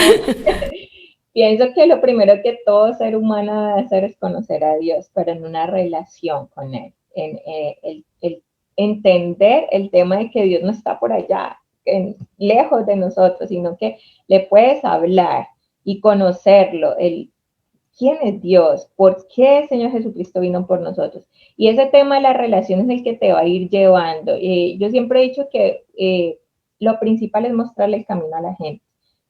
pienso que lo primero que todo ser humano debe hacer es conocer a Dios, pero en una relación con Él. El entender el tema de que Dios no está por allá, lejos de nosotros, sino que le puedes hablar y conocerlo, quién es Dios, por qué el Señor Jesucristo vino por nosotros. Y ese tema de la relación es el que te va a ir llevando. Yo siempre he dicho que lo principal es mostrarle el camino a la gente.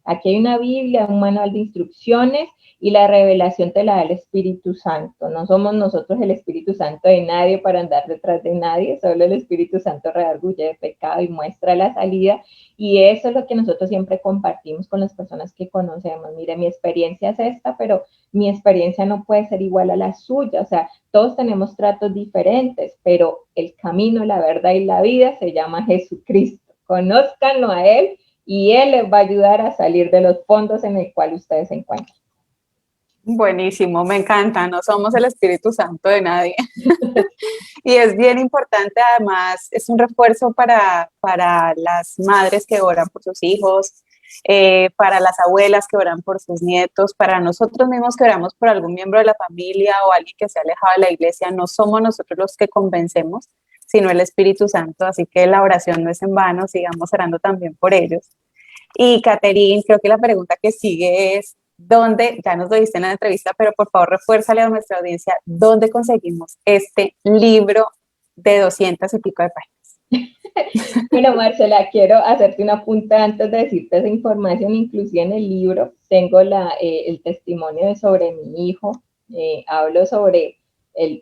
Aquí hay una Biblia, un manual de instrucciones y la revelación te la da el Espíritu Santo. No somos nosotros el Espíritu Santo de nadie para andar detrás de nadie, solo el Espíritu Santo redarguye de pecado y muestra la salida. Y eso es lo que nosotros siempre compartimos con las personas que conocemos. Mire, mi experiencia es esta, pero mi experiencia no puede ser igual a la suya. O sea, todos tenemos tratos diferentes, pero el camino, la verdad y la vida se llama Jesucristo. Conózcanlo a Él y Él les va a ayudar a salir de los fondos en el cual ustedes se encuentran. Buenísimo, me encanta, no somos el Espíritu Santo de nadie. Y es bien importante, además, es un refuerzo para las madres que oran por sus hijos, para las abuelas que oran por sus nietos, para nosotros mismos que oramos por algún miembro de la familia o alguien que se ha alejado de la iglesia. No somos nosotros los que convencemos, sino el Espíritu Santo, así que la oración no es en vano, sigamos orando también por ellos. Y Catherine, creo que la pregunta que sigue es, ¿dónde, ya nos lo diste en la entrevista, pero por favor refuérzale a nuestra audiencia, ¿dónde conseguimos este libro de 200 y pico de páginas? Bueno, Marcela, quiero hacerte una punta antes de decirte esa información. Inclusive en el libro tengo el testimonio sobre mi hijo. Hablo sobre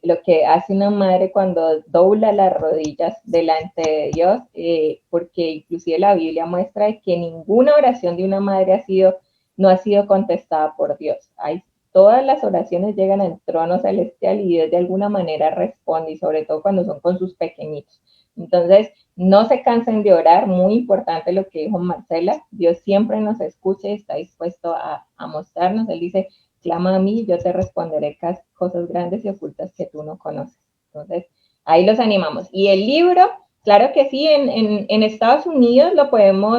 lo que hace una madre cuando dobla las rodillas delante de Dios, porque inclusive la Biblia muestra que ninguna oración de una madre no ha sido contestada por Dios. Todas las oraciones llegan al trono celestial y Dios de alguna manera responde, y sobre todo cuando son con sus pequeñitos. Entonces, no se cansen de orar, muy importante lo que dijo Marcela, Dios siempre nos escucha y está dispuesto a mostrarnos. Él dice, clama a mí, yo te responderé cosas grandes y ocultas que tú no conoces. Entonces, ahí los animamos. Y el libro, claro que sí, en Estados Unidos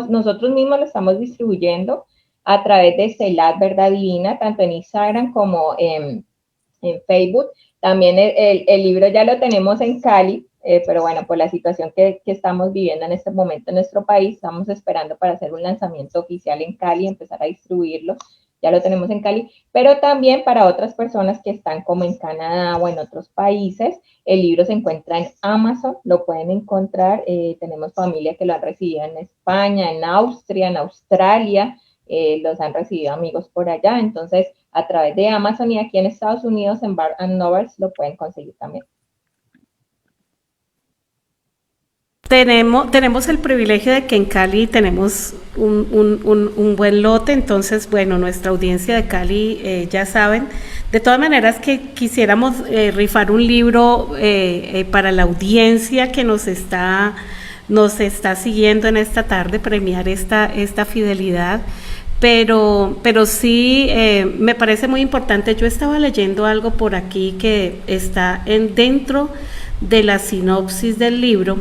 nosotros mismos lo estamos distribuyendo a través de Selah Verdad Divina, tanto en Instagram como en Facebook. También el libro ya lo tenemos en Cali, pero bueno, por la situación que estamos viviendo en este momento en nuestro país, estamos esperando para hacer un lanzamiento oficial en Cali y empezar a distribuirlo. Ya lo tenemos en Cali, pero también para otras personas que están como en Canadá o en otros países, el libro se encuentra en Amazon, lo pueden encontrar. Tenemos familia que lo han recibido en España, en Austria, en Australia, los han recibido amigos por allá. Entonces, a través de Amazon y aquí en Estados Unidos, en Barnes & Noble, lo pueden conseguir también. Tenemos el privilegio de que en Cali tenemos un buen lote, entonces, bueno, nuestra audiencia de Cali ya saben. De todas maneras que quisiéramos rifar un libro para la audiencia que nos está siguiendo en esta tarde, premiar esta fidelidad, pero sí me parece muy importante. Yo estaba leyendo algo por aquí que está dentro de la sinopsis del libro,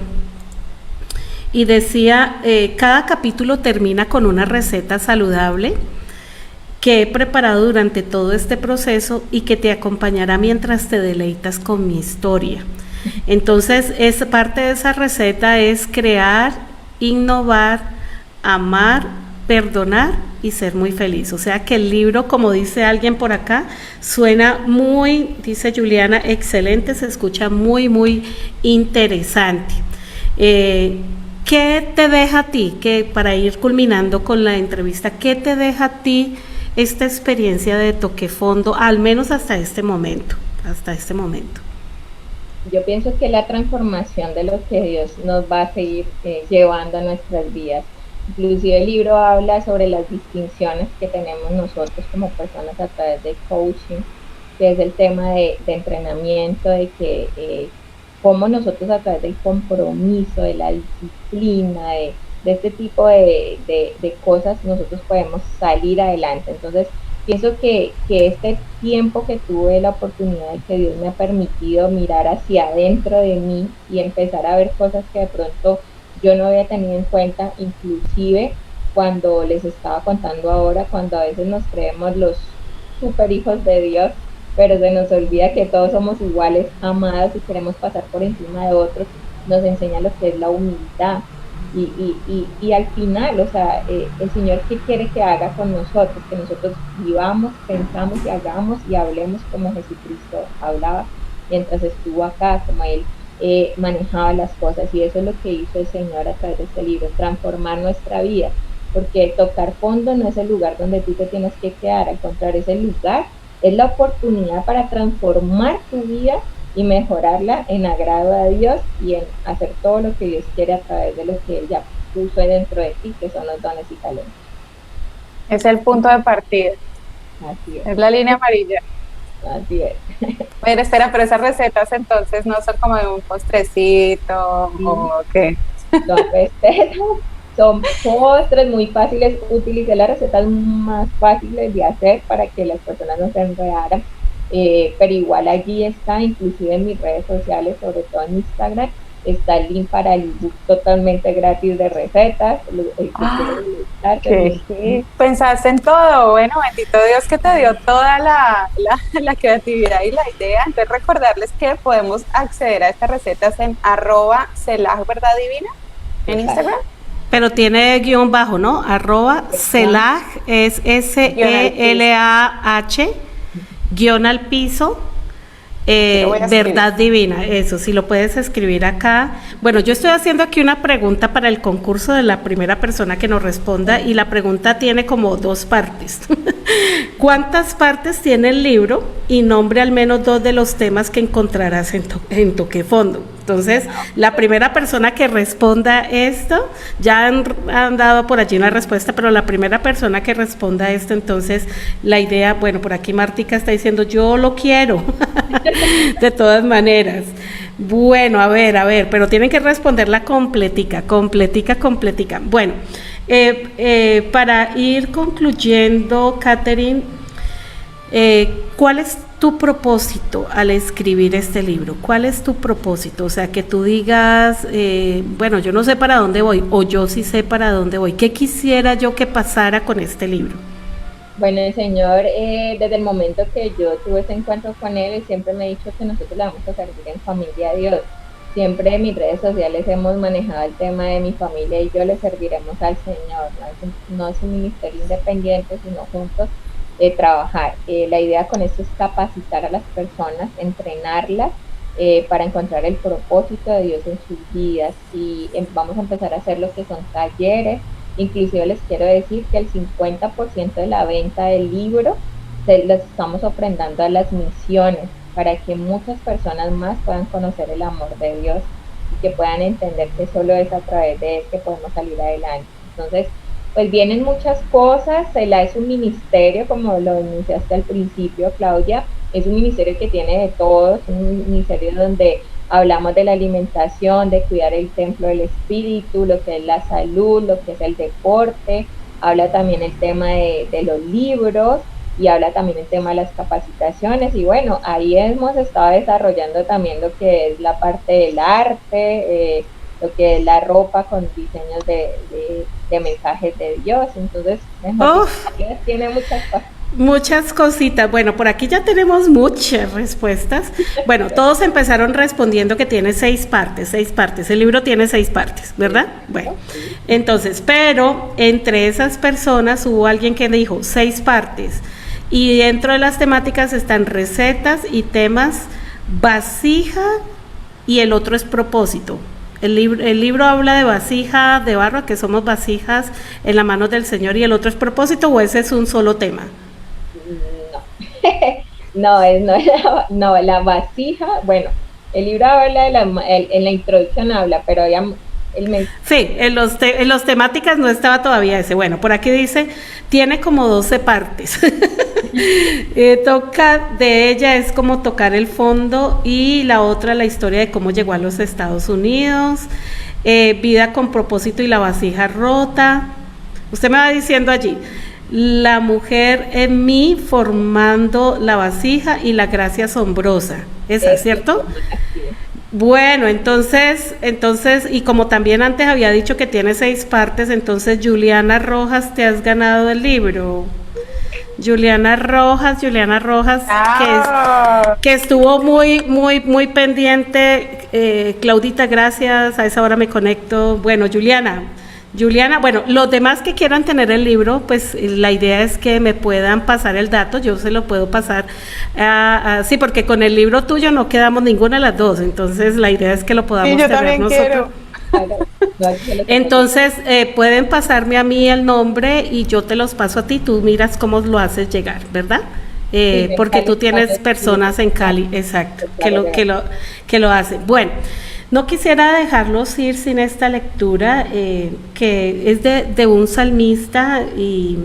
y decía, cada capítulo termina con una receta saludable que he preparado durante todo este proceso y que te acompañará mientras te deleitas con mi historia. Entonces, parte de esa receta es crear, innovar, amar, perdonar y ser muy feliz. O sea que el libro, como dice alguien por acá, suena muy, dice Juliana, excelente, se escucha muy, muy interesante. ¿Qué te deja a ti, para ir culminando con la entrevista, qué te deja a ti esta experiencia de Toqué Fondo, al menos hasta este momento? Yo pienso que la transformación de lo que Dios nos va a seguir llevando a nuestras vidas. Inclusive el libro habla sobre las distinciones que tenemos nosotros como personas a través del coaching, que es el tema de entrenamiento, de que cómo nosotros a través del compromiso, de la disciplina, de este tipo de cosas, nosotros podemos salir adelante. Entonces, pienso que este tiempo que tuve la oportunidad de que Dios me ha permitido mirar hacia adentro de mí y empezar a ver cosas que de pronto yo no había tenido en cuenta, inclusive cuando les estaba contando ahora, cuando a veces nos creemos los super hijos de Dios, pero se nos olvida que todos somos iguales, amados, y queremos pasar por encima de otros, nos enseña lo que es la humildad. Y al final, o sea, el Señor, ¿qué quiere que haga con nosotros? Que nosotros vivamos, pensamos y hagamos y hablemos como Jesucristo hablaba mientras estuvo acá, como Él manejaba las cosas, y eso es lo que hizo el Señor a través de este libro, transformar nuestra vida, porque tocar fondo no es el lugar donde tú te tienes que quedar, al contrario, es el lugar, es la oportunidad para transformar tu vida y mejorarla en agrado a Dios y en hacer todo lo que Dios quiere a través de lo que Él ya puso dentro de ti, que son los dones y talentos. Es el punto de partida. Así es la línea amarilla. Así es. Oye, espera, pero esas recetas entonces no son como de un postrecito, sí, o qué. Son recetas, son postres muy fáciles. Utilicé las recetas más fáciles de hacer para que las personas no se enredaran. Pero igual allí está, inclusive en mis redes sociales, sobre todo en Instagram, está el link para el ebook totalmente gratis de recetas. Pensaste en todo. Bueno, bendito Dios que te dio toda la creatividad y la idea. Entonces recordarles que podemos acceder a estas recetas en @selaj_verdad_divina en Instagram. Pero tiene guión bajo, ¿no? @selaj es SELAH _ al piso, verdad divina, eso, si lo puedes escribir acá. Bueno, yo estoy haciendo aquí una pregunta para el concurso de la primera persona que nos responda, y la pregunta tiene como 2 partes. ¿Cuántas partes tiene el libro? Y nombre al menos 2 de los temas que encontrarás en Toque Fondo. Entonces, la primera persona que responda esto, ya han dado por allí una respuesta, pero la primera persona que responda esto, entonces, la idea, bueno, por aquí Martica está diciendo, yo lo quiero, de todas maneras. Bueno, a ver, pero tienen que responderla completica. Bueno, para ir concluyendo, Catherine, ¿cuál es tu propósito al escribir este libro? ¿Cuál es tu propósito? O sea, que tú digas, bueno, yo no sé para dónde voy, o yo sí sé para dónde voy. ¿Qué quisiera yo que pasara con este libro? Bueno, el Señor, desde el momento que yo tuve ese encuentro con Él, siempre me ha dicho que nosotros le vamos a servir en familia a Dios. Siempre en mis redes sociales hemos manejado el tema de mi familia y yo le serviremos al Señor. No es un ministerio independiente, sino juntos trabajar. La idea con esto es capacitar a las personas, entrenarlas para encontrar el propósito de Dios en sus vidas, y vamos a empezar a hacer lo que son talleres. Inclusive les quiero decir que el 50% de la venta del libro los estamos ofrendando a las misiones, para que muchas personas más puedan conocer el amor de Dios y que puedan entender que solo es a través de Él que podemos salir adelante. Entonces, pues vienen muchas cosas. Es un ministerio, como lo iniciaste al principio, Claudia, es un ministerio que tiene de todo, es un ministerio donde hablamos de la alimentación, de cuidar el templo del espíritu, lo que es la salud, lo que es el deporte, habla también el tema de los libros, y habla también el tema de las capacitaciones, y bueno, ahí hemos estado desarrollando también lo que es la parte del arte, lo que es la ropa con diseños de mensajes de Dios. Entonces, tiene muchas cosas. Muchas cositas. Bueno, por aquí ya tenemos muchas respuestas. Bueno, todos empezaron respondiendo que tiene 6 partes. El libro tiene 6 partes, ¿verdad? Bueno, entonces, pero entre esas personas hubo alguien que dijo 6 partes. Y dentro de las temáticas están recetas y temas, vasija, y el otro es propósito. El libro habla de vasija de barro, que somos vasijas en la mano del Señor, y el otro es propósito, ¿o ese es un solo tema? No, la vasija, bueno, el libro habla en la introducción habla, pero Sí, en los temáticas no estaba todavía ese. Bueno, por aquí dice, tiene como 12 partes. Toca de ella es como tocar el fondo, y la otra la historia de cómo llegó a los Estados Unidos, vida con propósito y la vasija rota. Usted me va diciendo allí, la mujer en mí formando la vasija y la gracia asombrosa. ¿Esa es cierto? Bueno, entonces, y como también antes había dicho que tiene 6 partes, entonces Juliana Rojas, te has ganado el libro. Juliana Rojas, que estuvo muy pendiente. Claudita, gracias, a esa hora me conecto. Bueno, Juliana, bueno, los demás que quieran tener el libro, pues la idea es que me puedan pasar el dato, yo se lo puedo pasar, sí, porque con el libro tuyo no quedamos ninguna de las dos, entonces la idea es que lo podamos tener nosotros. Entonces, pueden pasarme a mí el nombre y yo te los paso a ti, tú miras cómo lo haces llegar, ¿verdad? Porque tú tienes personas en Cali, exacto, que lo hacen. Bueno, no quisiera dejarlos ir sin esta lectura, que es de un salmista, y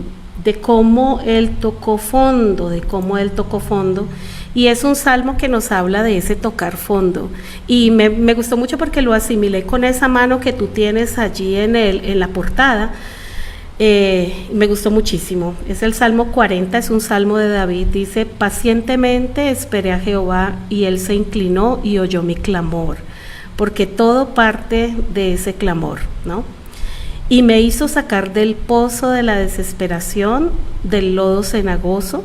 de cómo él tocó fondo, y es un salmo que nos habla de ese tocar fondo, y me gustó mucho porque lo asimilé con esa mano que tú tienes allí en la portada. Me gustó muchísimo. Es el Salmo 40, es un salmo de David. Dice, pacientemente esperé a Jehová, y él se inclinó y oyó mi clamor, porque todo parte de ese clamor, ¿no? Y me hizo sacar del pozo de la desesperación, del lodo cenagoso.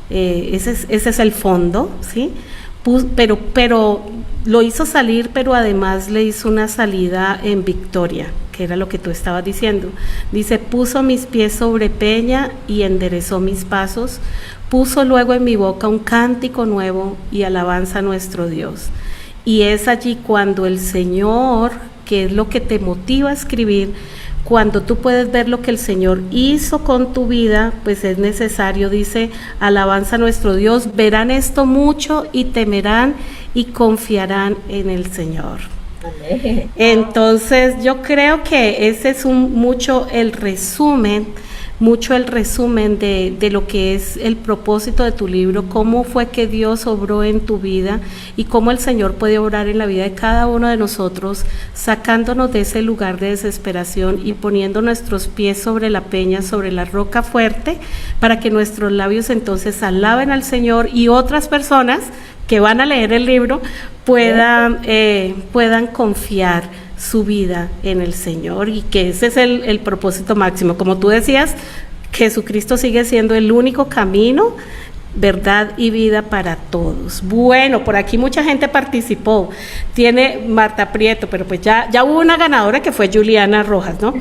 Ese es el fondo, ¿sí? Pero lo hizo salir, pero además le hizo una salida en victoria, que era lo que tú estabas diciendo. Dice, puso mis pies sobre peña y enderezó mis pasos, puso luego en mi boca un cántico nuevo y alabanza a nuestro Dios. Y es allí cuando el Señor, que es lo que te motiva a escribir, cuando tú puedes ver lo que el Señor hizo con tu vida, pues es necesario, dice, alabanza a nuestro Dios, verán esto mucho y temerán y confiarán en el Señor. Amén. Entonces yo creo que ese es mucho el resumen de lo que es el propósito de tu libro, cómo fue que Dios obró en tu vida y cómo el Señor puede obrar en la vida de cada uno de nosotros, sacándonos de ese lugar de desesperación y poniendo nuestros pies sobre la peña, sobre la roca fuerte, para que nuestros labios entonces alaben al Señor, y otras personas que van a leer el libro puedan confiar su vida en el Señor, y que ese es el propósito máximo. Como tú decías, Jesucristo sigue siendo el único camino, verdad y vida para todos. Bueno, por aquí mucha gente participó. Tiene Marta Prieto, pero pues ya hubo una ganadora que fue Juliana Rojas, ¿no?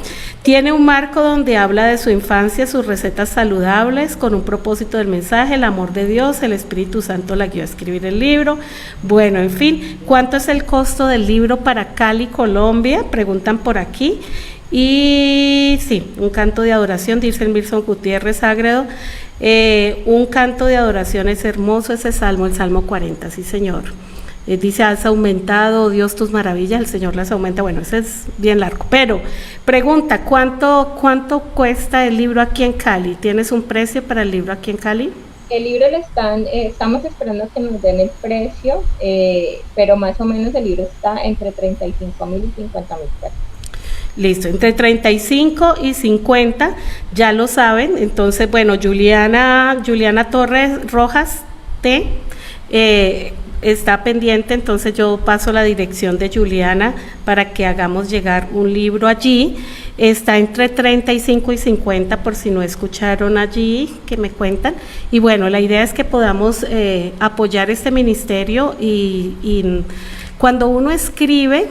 Tiene un marco donde habla de su infancia, sus recetas saludables, con un propósito del mensaje, el amor de Dios, el Espíritu Santo la guió a escribir el libro. Bueno, en fin, ¿cuánto es el costo del libro para Cali, Colombia? Preguntan por aquí. Y sí, un canto de adoración, dice el Milson Gutiérrez Sagredo. Un canto de adoración, es hermoso ese salmo, el Salmo 40, sí señor. Dice, has aumentado, Dios, tus maravillas, el Señor las aumenta. Bueno, ese es bien largo, pero pregunta, ¿cuánto cuesta el libro aquí en Cali? ¿Tienes un precio para el libro aquí en Cali? El libro estamos esperando que nos den el precio, pero más o menos el libro está entre 35,000 y 50,000 pesos. Listo, entre 35 y 50, ya lo saben. Entonces, bueno, Juliana Torres Rojas está pendiente, entonces yo paso la dirección de Juliana para que hagamos llegar un libro allí. Está entre 35 y 50, por si no escucharon allí, que me cuentan. Y bueno, la idea es que podamos apoyar este ministerio, y cuando uno escribe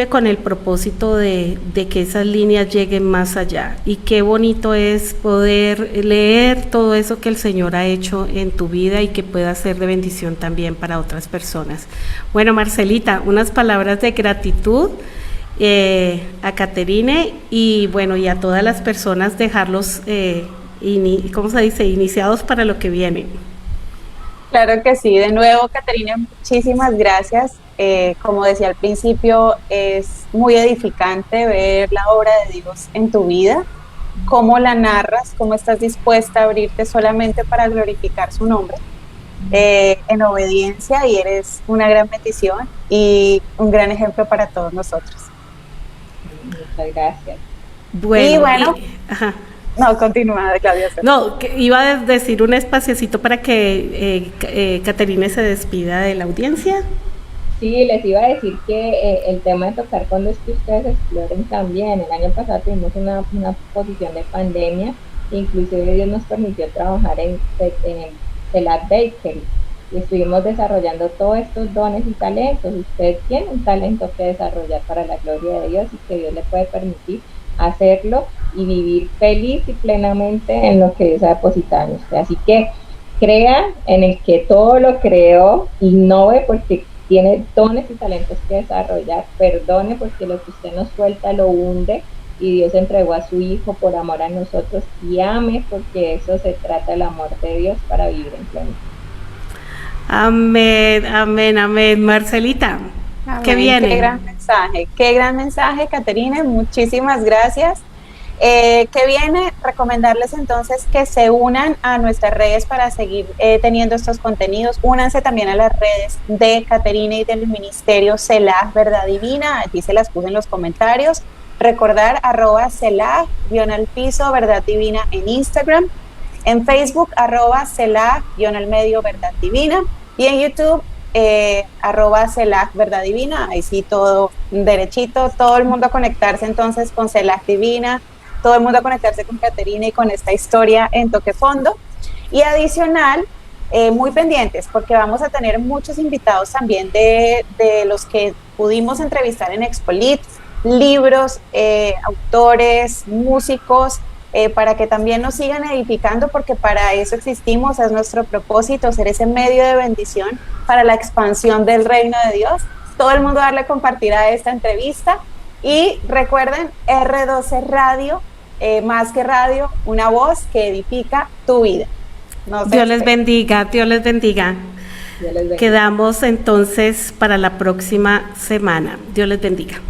con el propósito de que esas líneas lleguen más allá, y qué bonito es poder leer todo eso que el Señor ha hecho en tu vida y que pueda ser de bendición también para otras personas. Bueno, Marcelita, unas palabras de gratitud a Caterine, y bueno, y a todas las personas, dejarlos ¿cómo se dice?, iniciados para lo que viene. Claro que sí. De nuevo, Caterina, muchísimas gracias. Como decía al principio, es muy edificante ver la obra de Dios en tu vida, cómo la narras, cómo estás dispuesta a abrirte solamente para glorificar su nombre, en obediencia, y eres una gran bendición y un gran ejemplo para todos nosotros. Muchas gracias. Bueno, y bueno, ajá. no, continúa, Claudia. No, que iba a decir un espaciocito para que Caterina se despida de la audiencia. Sí, les iba a decir que el tema de tocar fondo es que ustedes exploren también. El año pasado tuvimos una posición de pandemia, inclusive Dios nos permitió trabajar en Selah Bakery y estuvimos desarrollando todos estos dones y talentos. Usted tiene un talento que desarrollar para la gloria de Dios y que Dios le puede permitir hacerlo y vivir feliz y plenamente en lo que Dios ha depositado en usted. Así que crea en el que todo lo creó, innove porque tiene dones y talentos que desarrollar, perdone porque lo que usted nos suelta lo hunde, y Dios entregó a su Hijo por amor a nosotros, y ame porque eso se trata, el amor de Dios para vivir en plenitud. Amén, amén, amén. Marcelita, Amén. ¿qué viene? Qué gran mensaje, Caterina, muchísimas gracias. ¿Qué viene? Recomendarles entonces que se unan a nuestras redes para seguir teniendo estos contenidos. Únanse también a las redes de Caterina y del Ministerio Selah Verdad Divina, allí se las puse en los comentarios. Recordar @Selah _Verdad Divina en Instagram, en Facebook @Selah_ Verdad Divina, y en YouTube @Selah Verdad Divina. Ahí sí, todo derechito, todo el mundo a conectarse entonces con Selah Divina, todo el mundo a conectarse con Caterina y con esta historia en Toque Fondo. Y adicional, muy pendientes, porque vamos a tener muchos invitados también de los que pudimos entrevistar en Expolit, libros, autores, músicos, para que también nos sigan edificando, porque para eso existimos, es nuestro propósito, ser ese medio de bendición para la expansión del reino de Dios. Todo el mundo darle compartir a esta entrevista, y recuerden, R12 Radio, más que radio, una voz que edifica tu vida. Dios les bendiga, Dios les bendiga. Dios les bendiga. Quedamos entonces para la próxima semana. Dios les bendiga.